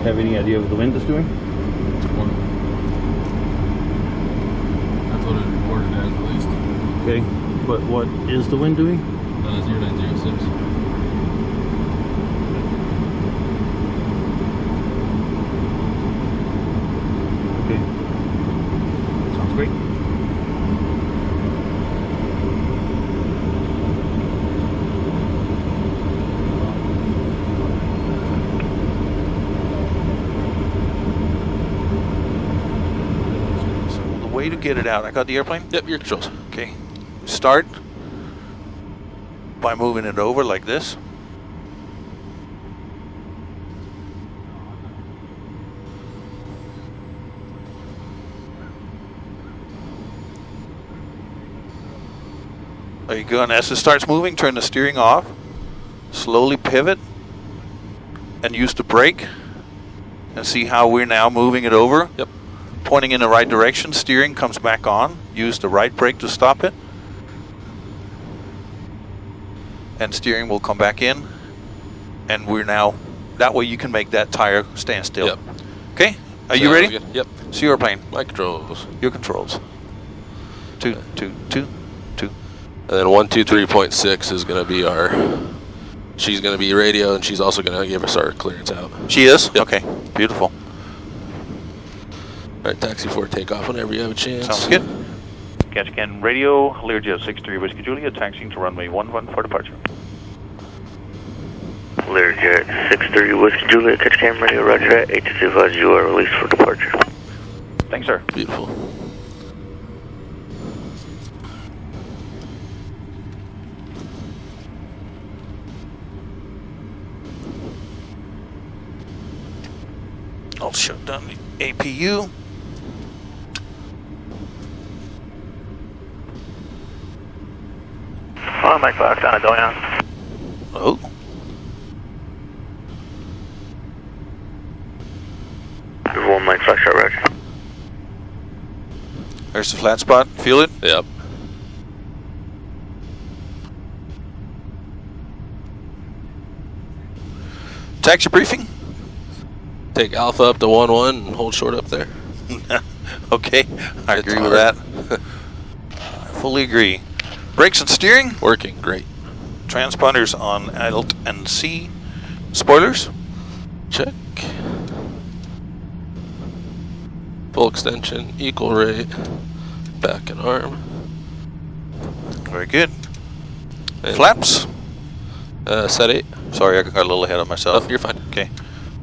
Have any idea what the wind is doing? That's what it reported as, at least. Okay, but what is the wind doing? 0906. Okay, sounds great. Way to get it out. I got the airplane? Yep, your controls. Okay. Start by moving it over like this. There you go. And as it starts moving, turn the steering off. Slowly pivot and use the brake. And see how we're now moving it over? Yep. Pointing in the right direction, steering comes back on. Use the right brake to stop it. And steering will come back in. And we're now, that way you can make that tire stand still. Yep. Okay, are you ready? Good. Yep. See your plane. My controls. Your controls. 2, 2, 2, 2. And then 123.6 is going to be our, she's going to be radio, and she's also going to give us our clearance out. She is? Yep. Okay, beautiful. All right, taxi for takeoff whenever you have a chance. Sounds good. Ketchikan Radio, Learjet 63 Whiskey Juliet, taxiing to runway 11 for departure. Learjet 63 Whiskey Juliet, Ketchikan Radio, roger that. ATC advise you are released for departure. Thanks, sir. Beautiful. I'll shut down the APU. On Mike Fox, Anadoyan. Oh. One Mike Fox, roger. There's the flat spot. Feel it? Yep. Taxi briefing. Take Alpha up to 1-1 and hold short up there. Okay, I agree with that. I fully agree. Brakes and steering? Working great. Transponders on Alt and C. Spoilers? Check. Full extension, equal rate, back and arm. Very good. And flaps? Set 8. Sorry, I got a little ahead of myself. Oh, you're fine. Okay.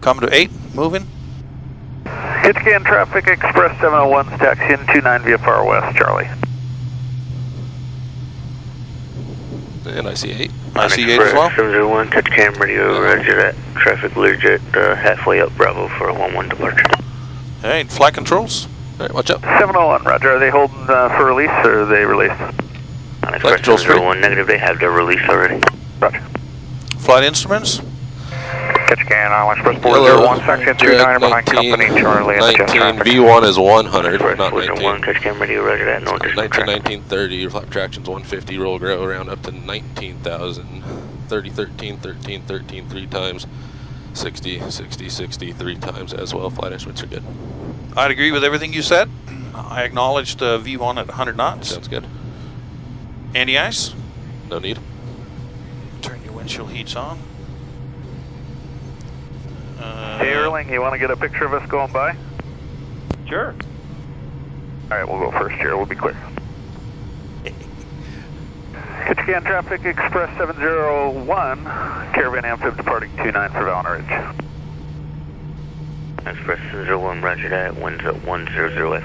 Come to 8, moving. Ketchikan traffic, Express 701, taxi in 29 VFR West, Charlie. And I see 8. I see 8 as well. 701, Ketchikan radio, roger that. Traffic Learjet halfway up Bravo for a 1-1 departure. Hey, flight controls. All right, watch out. 701, roger. Are they holding for release or are they released? On Express 701, negative, they have their release already. Roger. Flight instruments. Ketchikan, Island Express 401, section 29 behind company, Charlie. 19, V1 is 100, not 19. 401, Ketchikan radio, roger that. No additional 19, 30, flap traction's 150, roll grow around up to 19,000. 30, 13, 13, 13, 3 times. 60, 60, 60, 3 times as well. Flight instruments are good. I'd agree with everything you said. I acknowledged V1 at 100 knots. Sounds good. Anti-ice? No need. Turn your windshield heats on. Hey, Erling, you want to get a picture of us going by? Sure. All right, we'll go first here. We'll be clear. Ketchikan traffic, Express 701, Caravan Amphib departing 29 for Valna Ridge. Express 701, roger that. Winds at 100 at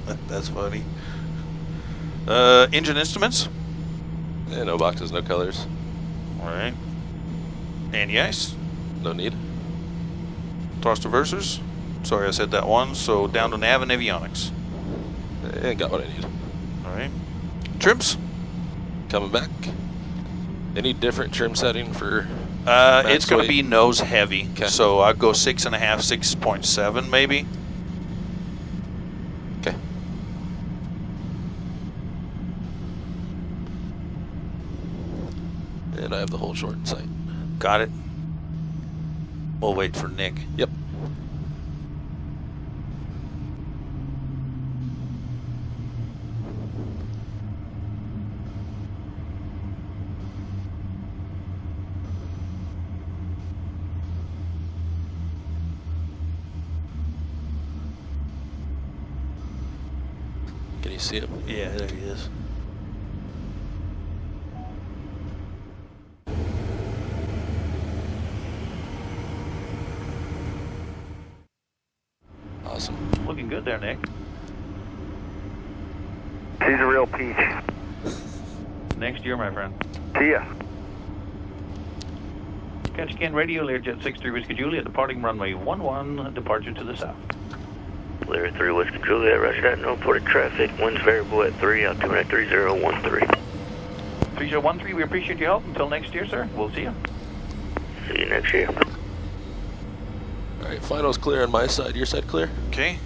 5. That's funny. Engine instruments? Yeah, no boxes, no colors. All right. Anti-ice? No need. Thrust reversers? Sorry, I said that one. So down to nav and avionics. And got what I need. All right. Trims? Coming back. Any different trim setting for? It's going to be nose heavy. Okay. So I'd go 6.5, 6.7 maybe. Okay. And I have the whole short in sight. Got it. We'll wait for Nick. Yep. Can you see him? Yeah, there he is. Awesome. Looking good there, Nick. She's a real peach. Next year, my friend. See ya. Ketchikan radio, Learjet 63 Whiskey Juliet, departing runway 11, departure to the south. Lear 3 Whiskey Juliet, roger that. No ported traffic. Winds variable at 3, altimeter at 3013. 3013, we appreciate your help. Until next year, sir. We'll see you. See you next year. All right, final's clear on my side. Your side clear? Okay.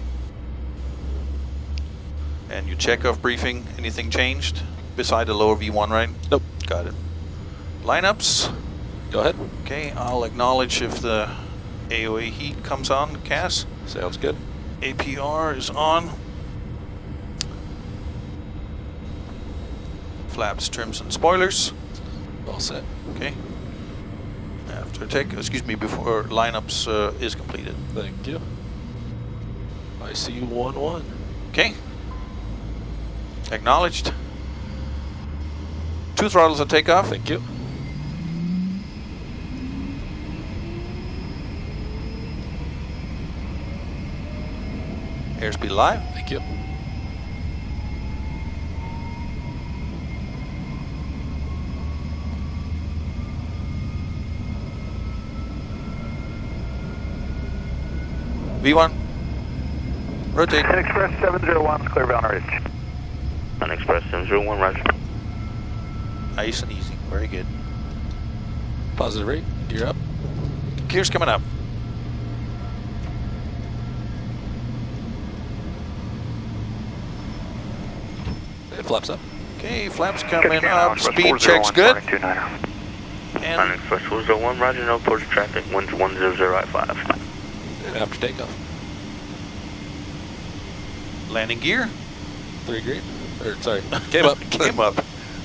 And your checkoff briefing, anything changed beside the lower V1, right? Nope. Got it. Lineups. Go ahead. Okay, I'll acknowledge if the AOA heat comes on, Cass. Sounds good. APR is on. Flaps, trims, and spoilers. All set. Okay. After before lineups is completed. Thank you. I see you 1-1. Okay. Acknowledged. 2 throttles at takeoff. Thank you. Airspeed live. Thank you. V1. Rotate. Express 701, clear Valna Ridge. On Express 701, roger. Nice and easy. Very good. Positive rate. Gear up. Gear's coming up. And flaps up. Okay, flaps coming up. Speed check's good. And on Express 401, roger, no ported traffic. Winds 100 at 5. And after takeoff. landing gear. 3 green. Or sorry, came up. Came up.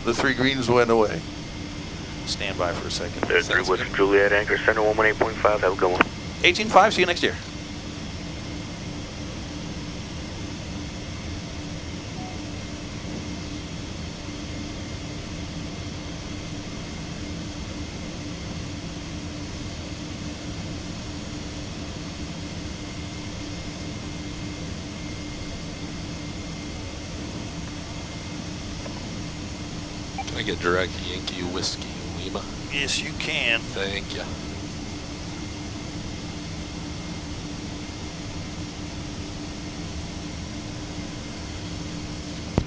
The 3 greens went away. Stand by for a second. There's 3 with Juliet anchor center 118.5. Have a good one. 18.5. See you next year. I get direct Yankee Whiskey Lima? Yes, you can. Thank you.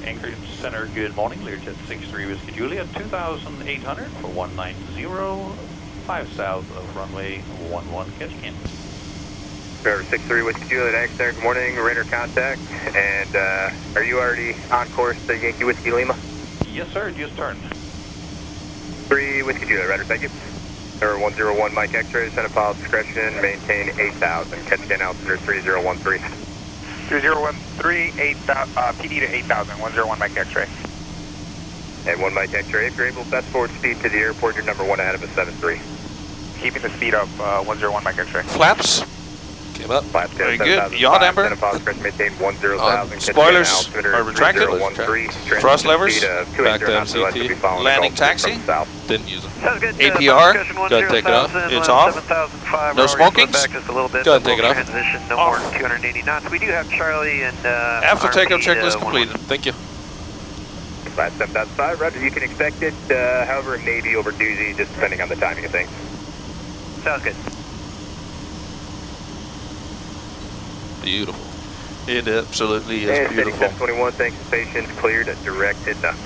Anchorage Center, good morning. Learjet 63 Whiskey Juliet, 2,800 for 190, 5 south of runway 11 Ketchikan. Driver 63 Whiskey Juliet, Anchorage Center, good morning. Radar contact. And are you already on course to Yankee Whiskey Lima? Yes, sir, just turned. 3 Whiskey Juliet, Radar, thank you. Number 101 Mike X-ray, center pilot discretion, maintain 8,000, Ketchikan altitude 3013. 3013, PD to 8,000, 101 Mike X-ray. And 1 Mike X-ray, if you're able, best forward speed to the airport, you're number 1 ahead of a 73. Keeping the speed up, 101 Mike X-ray. Flaps. Came up. Flaps Very good. Yaw damper. Center pilot discretion, maintain 10,000. Spoilers are retracted. Thrust levers. Back to MCT. Landing taxi. Didn't use them. Sounds good. APR. Go ahead, take it off. It's off. 7,005. No smokings. Back just a little bit. Go ahead, take it off. Transition no more than 280 knots. We do have Charlie and After takeoff checklist completed. Thank you. Flat 7,005, Roger, you can expect it, however, it may be over doozy, just depending on the timing of things. Sounds good. Beautiful. It absolutely is And beautiful. 721, thanks for patience, cleared at directed knots.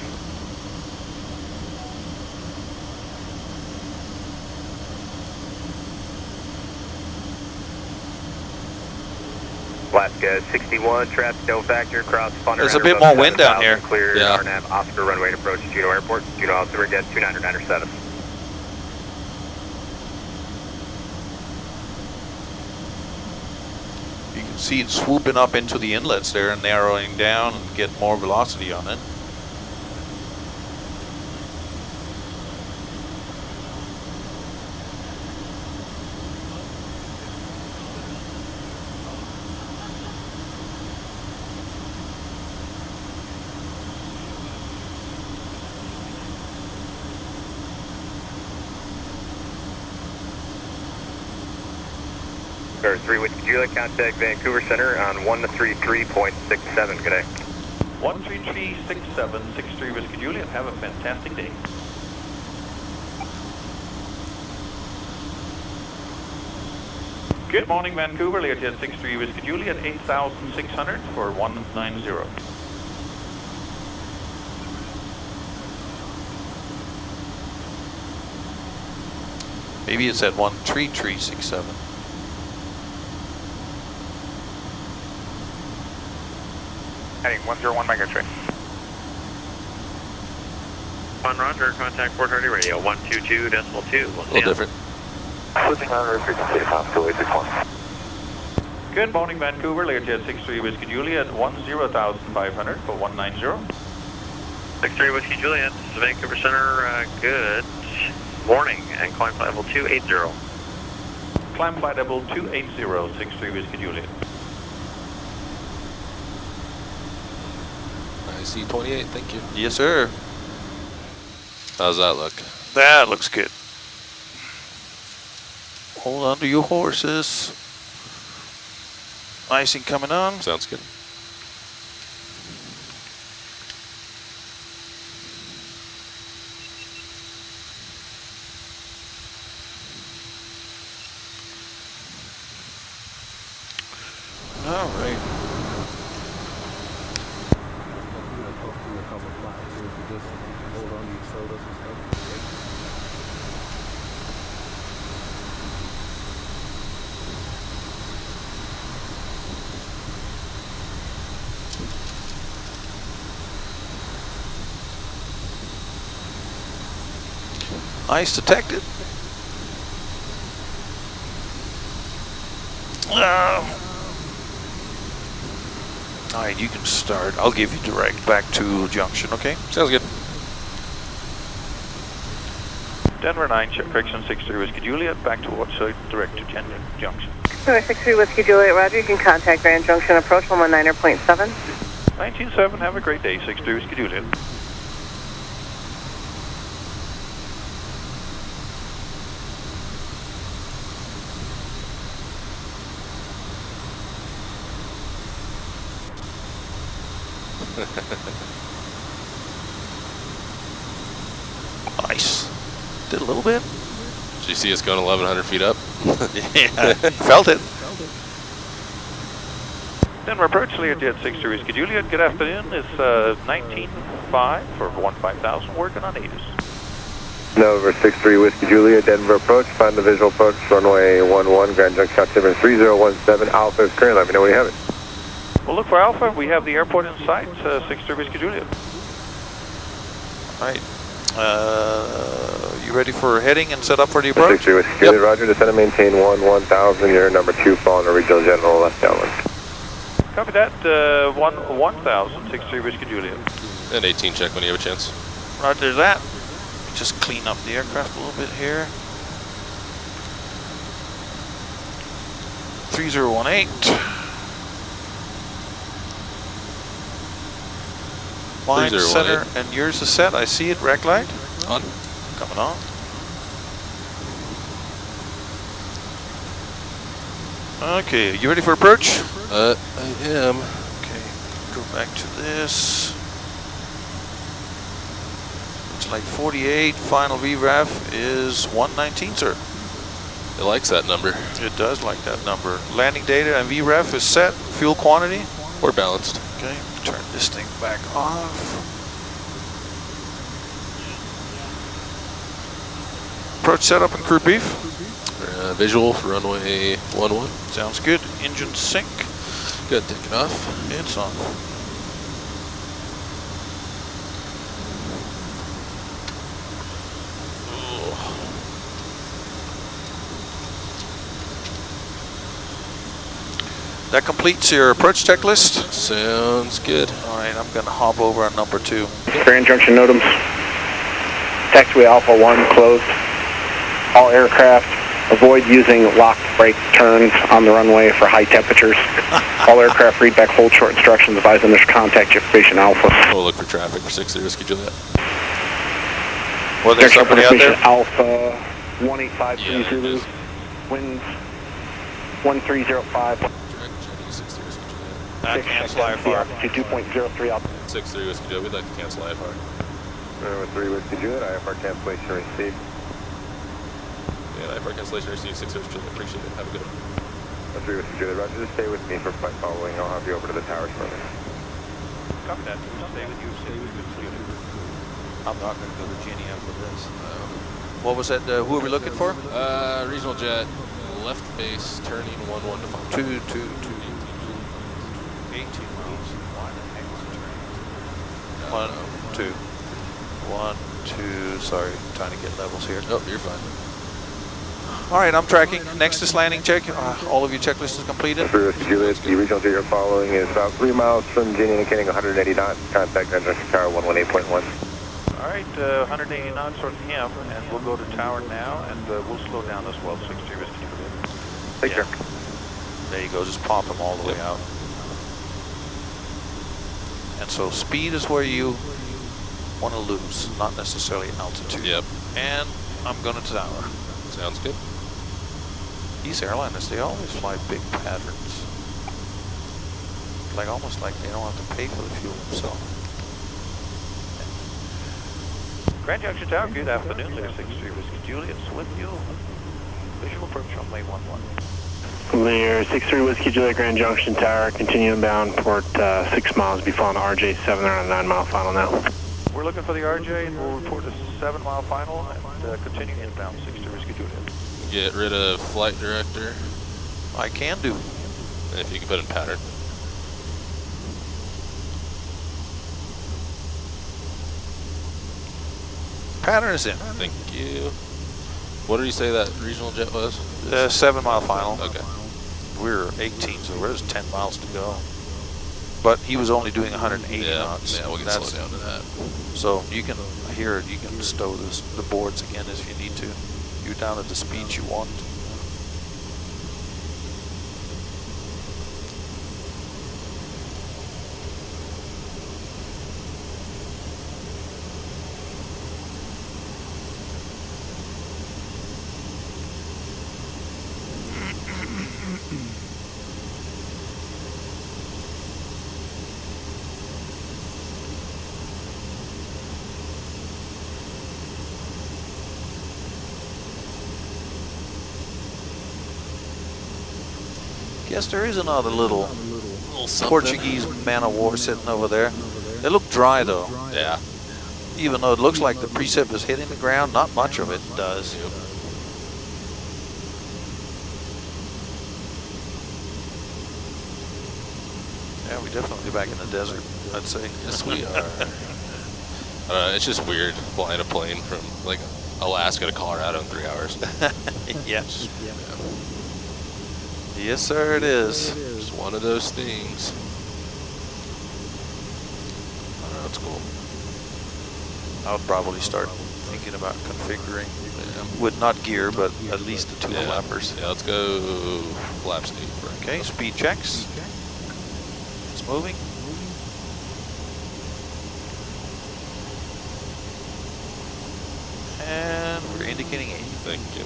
Alaska 61, traffic no factor, cross Funder. There's a bit more wind down here. Clear Yeah. RNAV, Oscar runway to approach Juneau Airport. Juneau altimeter again, 2997. You can see it swooping up into the inlets there and narrowing down and get more velocity on it. Or 3 Whiskey Juliet, contact Vancouver Center on 133.67. Good day. 13367, 63 Whiskey Juliet, have a fantastic day. Good morning, Vancouver, Learjet 63 Whiskey Juliet, 8,600 for 190. Maybe it's at 13367. Heading 101 Mike X-ray. On Roger, contact Port Hardy Radio, 122.2. A little different. Switching on frequency, Oscar 861. Good morning, Vancouver, Learjet 63 Whiskey Juliet, 10,500 for 190. 63 Whiskey Juliet, this is Vancouver Center, good morning, and climb flight level 280. Climb flight level 280, 63 Whiskey Juliet. IC-28, thank you. Yes, sir. How's that look? That looks good. Hold on to your horses. Icing coming on. Sounds good. All right. Ice detected. All right, you can start. I'll give you direct back to junction, okay? Sounds good. Denver 9, check correction 63 Whiskey Juliet, back to Wattside, direct to junction. 63 Whiskey Juliet, Roger, you can contact Grand Junction approach 119.7. 19.7, have a great day, 63 Whiskey Juliet. Nice. Did a little bit. Did you see us going 1,100 feet up? Yeah, felt it. Denver approach, Learjet 63 Whiskey Juliet. Good afternoon. It's 19.5 for 15,000. Working on 80s. November 63 Whiskey Juliet, Denver approach. Find the visual approach, runway 11, Grand Junction, altimeter 3017. Alpha is current. Let me know when you have it. We'll look for Alpha. We have the airport in sight. 63 Whiskey Juliet. All right. You ready for heading and set up for the approach? 63 Whiskey Juliet, roger. Descend and maintain 1000. You're number 2, following the regional general left downwind. Copy that. 1000, 63 Whiskey Juliet. And 18 check when you have a chance. Roger that. Just clean up the aircraft a little bit here. 3018. Line center, and yours is set. I see it. Rec light. On. Coming on. Okay, you ready for approach? I am. Okay, go back to this. Looks like 48. Final VRAF is 119, sir. It likes that number. It does like that number. Landing data and VRAF is set. Fuel quantity? We're balanced. Okay, turn this thing back off. Approach setup and crew brief. Visual for runway 11. Sounds good. Engine sync. Good, take it off. It's on. That completes your approach checklist. Sounds good. All right, I'm going to hop over on number 2. Grand Junction NOTAMs. Taxiway Alpha 1 closed. All aircraft avoid using locked brake turns on the runway for high temperatures. All aircraft read back hold short instructions. Advise initial contact Information Alpha. We'll look for traffic for 60 Whiskey Juliet. Well, there's somebody out there? Alpha 185 Zulu. Winds 1305. Cancel IFR. To 2.03 up. 63 Whiskey Juliet, we'd like to cancel IFR. Number 3 Whiskey Juliet, IFR cancellation received. Yeah, IFR cancellation received. 60 Whiskey Juliet, appreciate it. Have a good one. Number 3 Whiskey Juliet, roger. Just stay with me for flight following. I'll have you over to the tower shortly. Copy that. Stay with you. Stay with you. I'm not going to go to Ginny after this. What was that? Who are we looking for? Regional jet, left base, turning 11 to 5. 18 miles. Why the heck is it turning? 1, 2. Sorry, trying to get levels here. Nope, you're fine. All right, I'm tracking. Next is landing check. All of your checklist is completed. Juliet, the regional jet you're following is about 3 miles from Ginny, indicating 180 knots. Contact Grand Junction Tower 118.1. All right, 180 knots towards him, and we'll go to tower now, and we'll slow down as well. 60 Whiskey Juliet. Take care. There you go. Just pop them all the way out. And so speed is where you want to lose, not necessarily altitude. Yep. And I'm going to tower. Sounds good. These airliners, they always fly big patterns. Like almost like they don't have to pay for the fuel themselves. Grand Junction Tower, good afternoon. Lear 63 Whiskey Juliet's with you. Visual approach runway 11. Lear 63 Whiskey Juliet, Grand Junction Tower, continue inbound, port 6 miles, be following RJ7 around a 9 mile final now. We're looking for the RJ, and we'll report a 7 mile final, and continue inbound, 60 Whiskey Juliet. Get rid of flight director. I can do. If you can put in pattern. Pattern is in. Thank you. What did you say that regional jet was? 7 mile final. Okay. We're 18, so there's 10 miles to go. But he was only doing 180 knots. Yeah, we can slow down to that. So you can, here, you can stow the boards again if you need to. You're down at the speed you want. Guess there is another little something. Portuguese man of war sitting over there. They look dry though. Yeah. Even though it looks like the precip is hitting the ground, not much of it does. Yep. Yeah, we're definitely back in the desert, I'd say. Yes, we are. It's just weird flying a plane from like Alaska to Colorado in 3 hours. Yes. Yes, sir, it is. It's one of those things. Oh, that's cool. I would probably start thinking about configuring with not gear, but at least the two flappers. Yeah, let's go flap speed. Okay, speed checks. It's moving. And we're indicating 8. Thank you.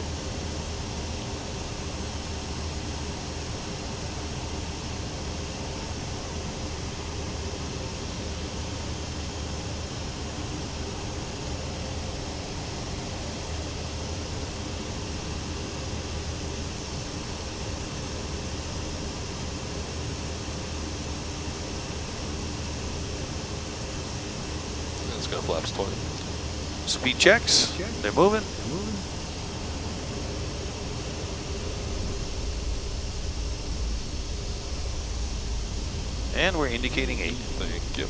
Let's go flaps 20. Speed checks. They're moving. And we're indicating 8. Thank you.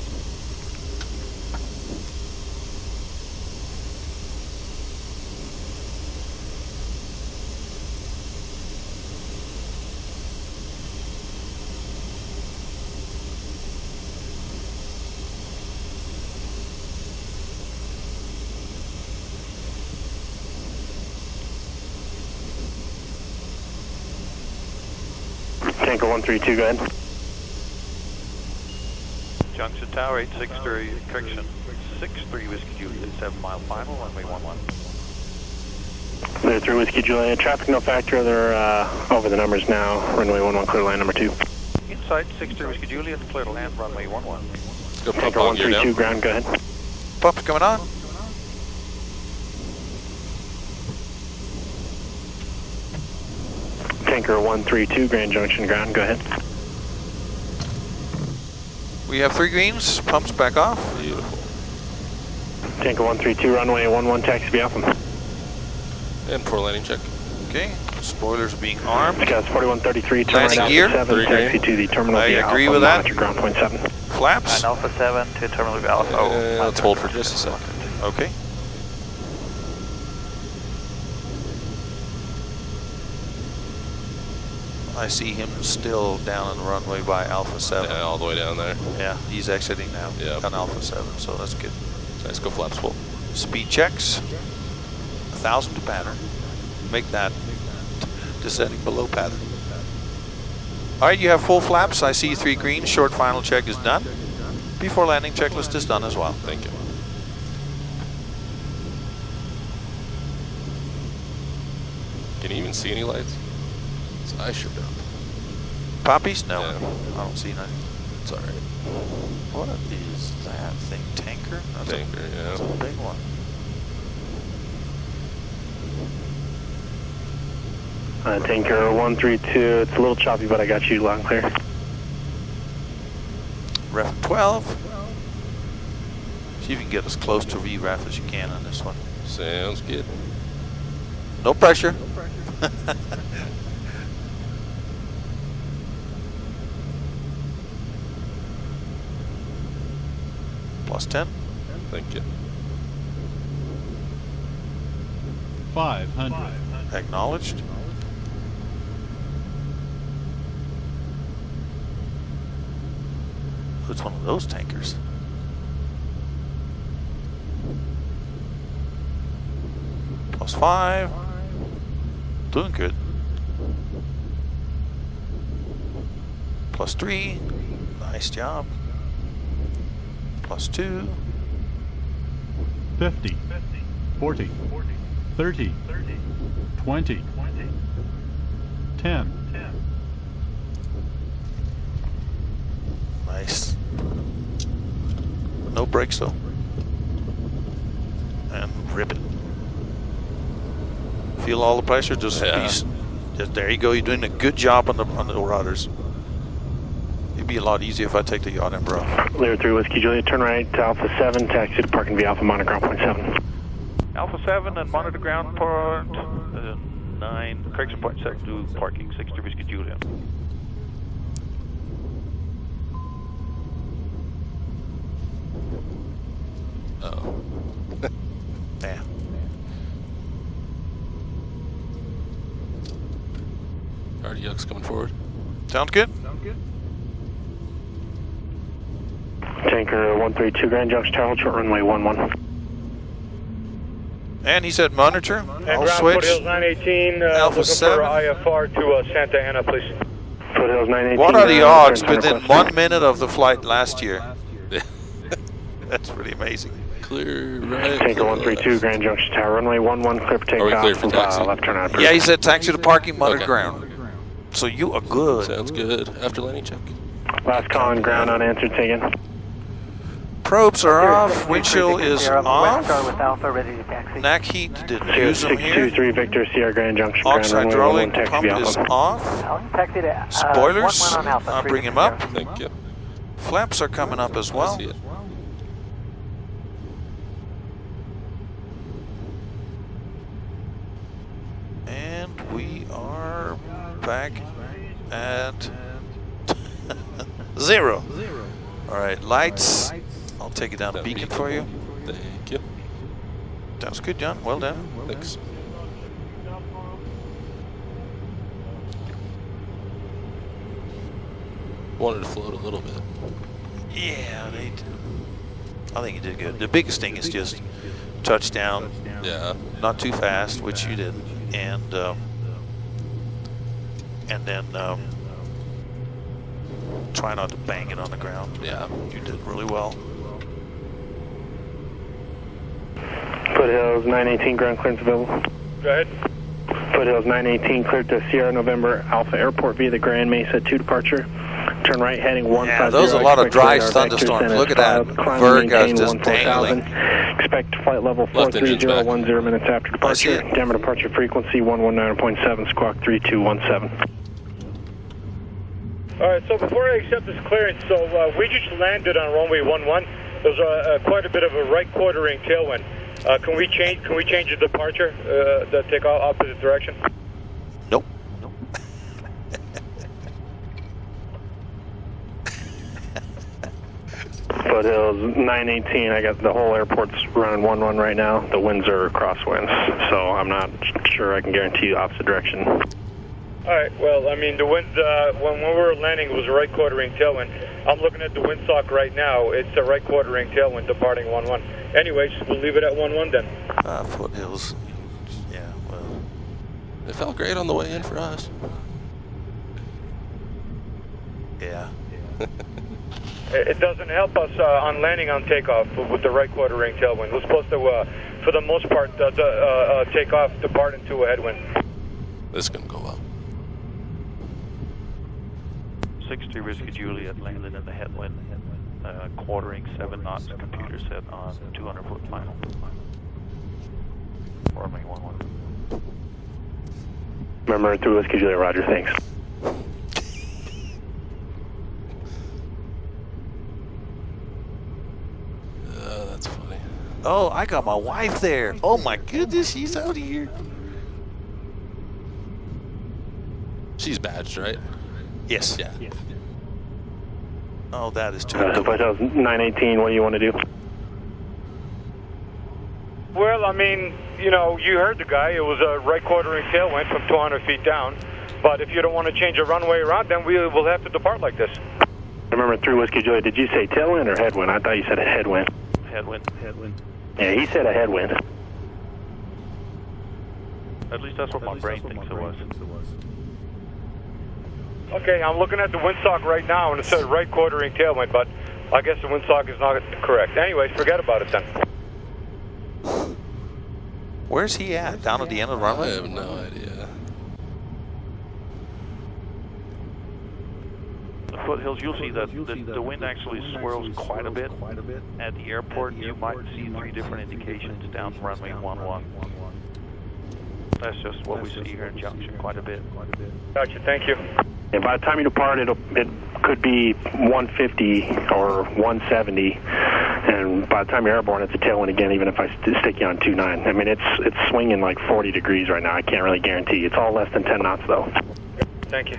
Tanker 132, go ahead. Junction Tower 863, correction 63 Whiskey Juliet, 7 mile final, runway 11. They're through Whiskey Juliet, traffic no factor, they're over the numbers now, runway 11, clear line number 2. Inside 63 Whiskey Juliet, clear to land, runway 11. Let's go Tanker 132, ground, go ahead. Pump's coming on. Tanker 132, Grand Junction, ground, go ahead. We have 3 greens. Pumps back off. Beautiful. Tanker 132, runway 11, taxi be Alpha. And for landing check. Okay. Spoilers being armed. Scouts 4133, turn Landing right gear. Alpha 7, taxi to the terminal I via agree Alpha, with that. monitor ground point 7. Flaps. Alpha 7 to terminal via Alpha. Let's hold for just a second. Okay. I see him still down on the runway by Alpha 7. Yeah, all the way down there. Yeah, he's exiting now on Alpha 7, so that's good. Let's go flaps full. Speed checks. 1,000 to pattern. Make that descending below pattern. All right, you have full flaps. I see 3 greens. Short final check is done. Before landing checklist is done as well. Thank you. Can you even see any lights? I sure don't. Poppies? No. Yeah. I don't see none. It's all right. What is that thing? Tanker? That's Tanker, yeah. That's a big one. Tanker 132, it's a little choppy, but I got you loud and clear. Ref 12. See if you can get as close to re-ref as you can on this one. Sounds good. No pressure. Plus 10. Thank you. 500. Acknowledged. It's one of those tankers. Plus 5. Doing good. Plus 3. Nice job. Plus 2. 50. 40. 30. 20. 10. Nice. No brakes though. And rip it. Feel all the pressure, just Just there you go. You're doing a good job on the rudders. It'd be a lot easier if I take the yaw number off. Lear 3 Whiskey Juliet, turn right to Alpha 7, taxi to parking via Alpha Monitor Ground Point 7. Alpha 7 and monitor ground point 9, correction point 7 to parking 60 Whiskey Juliet. Oh. Yeah. RDX coming forward. Sounds good. Tanker 132 Grand Junction Tower, short runway 11. And he said monitor. And I'll ground switch. Foothills 918, Alpha looking 7. for IFR to Santa Ana, please. Foothills 918. What are the odds within request. 1 minute of the flight last year? That's pretty amazing. Clear right. Tanker 132 Grand Junction Tower, runway 11, clear for takeoff. Are we clear for taxi? Left turn out. Yeah, he said taxi to parking monitor Okay. ground. So you are good. Sounds good. After landing check. Last call on ground unanswered, taken. Probes are off. Windshield is off. With Alpha ready to taxi. Neck heat didn't use them here. 623 Victor Sierra Grand Junction. Aux ground runway hydraulic 11, taxi pump via is Alpha. off. Taxi to Spoilers 11 on Alpha, are 3 bringing Victor up. Thank you. Flaps are coming up as well. I see it. And we are back at 0. All right, lights. I'll take it down to beacon for you. Thank you. Sounds good, John. Well done. Thanks. Wanted to float a little bit. Yeah, they did. I think you did good. The biggest thing is just touchdown. Yeah. Not too fast, which you did, and then try not to bang it on the ground. Yeah. You did really well. Foothills 918 ground clearance available. Go ahead. Foothills 918 cleared to Sierra November Alpha Airport via the Grand Mesa 2 departure. Turn right heading 150. Yeah, those are a lot of dry thunderstorms. Look at that. Virgo's just dangling. Expect flight level 43010 minutes after departure. Denver departure frequency 119.7, squawk 3217. All right, so before I accept this clearance, so we just landed on runway 11. There's quite a bit of a right quartering tailwind. Can we change the departure, the takeoff opposite direction? Nope. Foothills 918, I got the whole airport's running 11 right now. The winds are crosswinds, so I'm not sure I can guarantee you opposite direction. All right, well, I mean, the wind, when we were landing, it was a right quartering tailwind. I'm looking at the windsock right now. It's a right quartering tailwind departing 11. Anyways, we'll leave it at 11 then. Foothills. Yeah, well. It felt great on the way in for us. Yeah. It doesn't help us on landing on takeoff with the right quartering tailwind. We're supposed to, for the most part, take off, depart into a headwind. This is going to go well. 60 Whiskey Juliet landed in the headwind, quartering 7 knots, computer set on 200-foot final. Runway 11. Remember, 3 Whiskey Juliet, roger, thanks. That's funny. Oh, I got my wife there. Oh my goodness, she's out here. She's badged, right? Yes. Yeah. Oh, that is too So Foothills 918, what do you want to do? Well, I mean, you know, you heard the guy. It was a right quartering tailwind from 200 feet down. But if you don't want to change the runway around, then we will have to depart like this. Remember, 3 Whiskey Juliet, did you say tailwind or headwind? I thought you said a headwind. Headwind. Yeah, he said a headwind. At least that's what my brain thinks it was. Okay, I'm looking at the windsock right now, and it says right quartering tailwind, but I guess the windsock is not correct. Anyways, forget about it then. Where's he at? Down at the end of the runway? I have no idea. The Foothills, you'll see that the wind actually swirls quite a bit. At the airport, you might see 3 different indications down runway 11. That's just what we see here in Junction quite a bit. Gotcha, thank you. And by the time you depart, it could be 150 or 170, and by the time you're airborne, it's a tailwind again, even if I stick you on 29. I mean, it's swinging like 40 degrees right now. I can't really guarantee. It's all less than 10 knots, though. Thank you.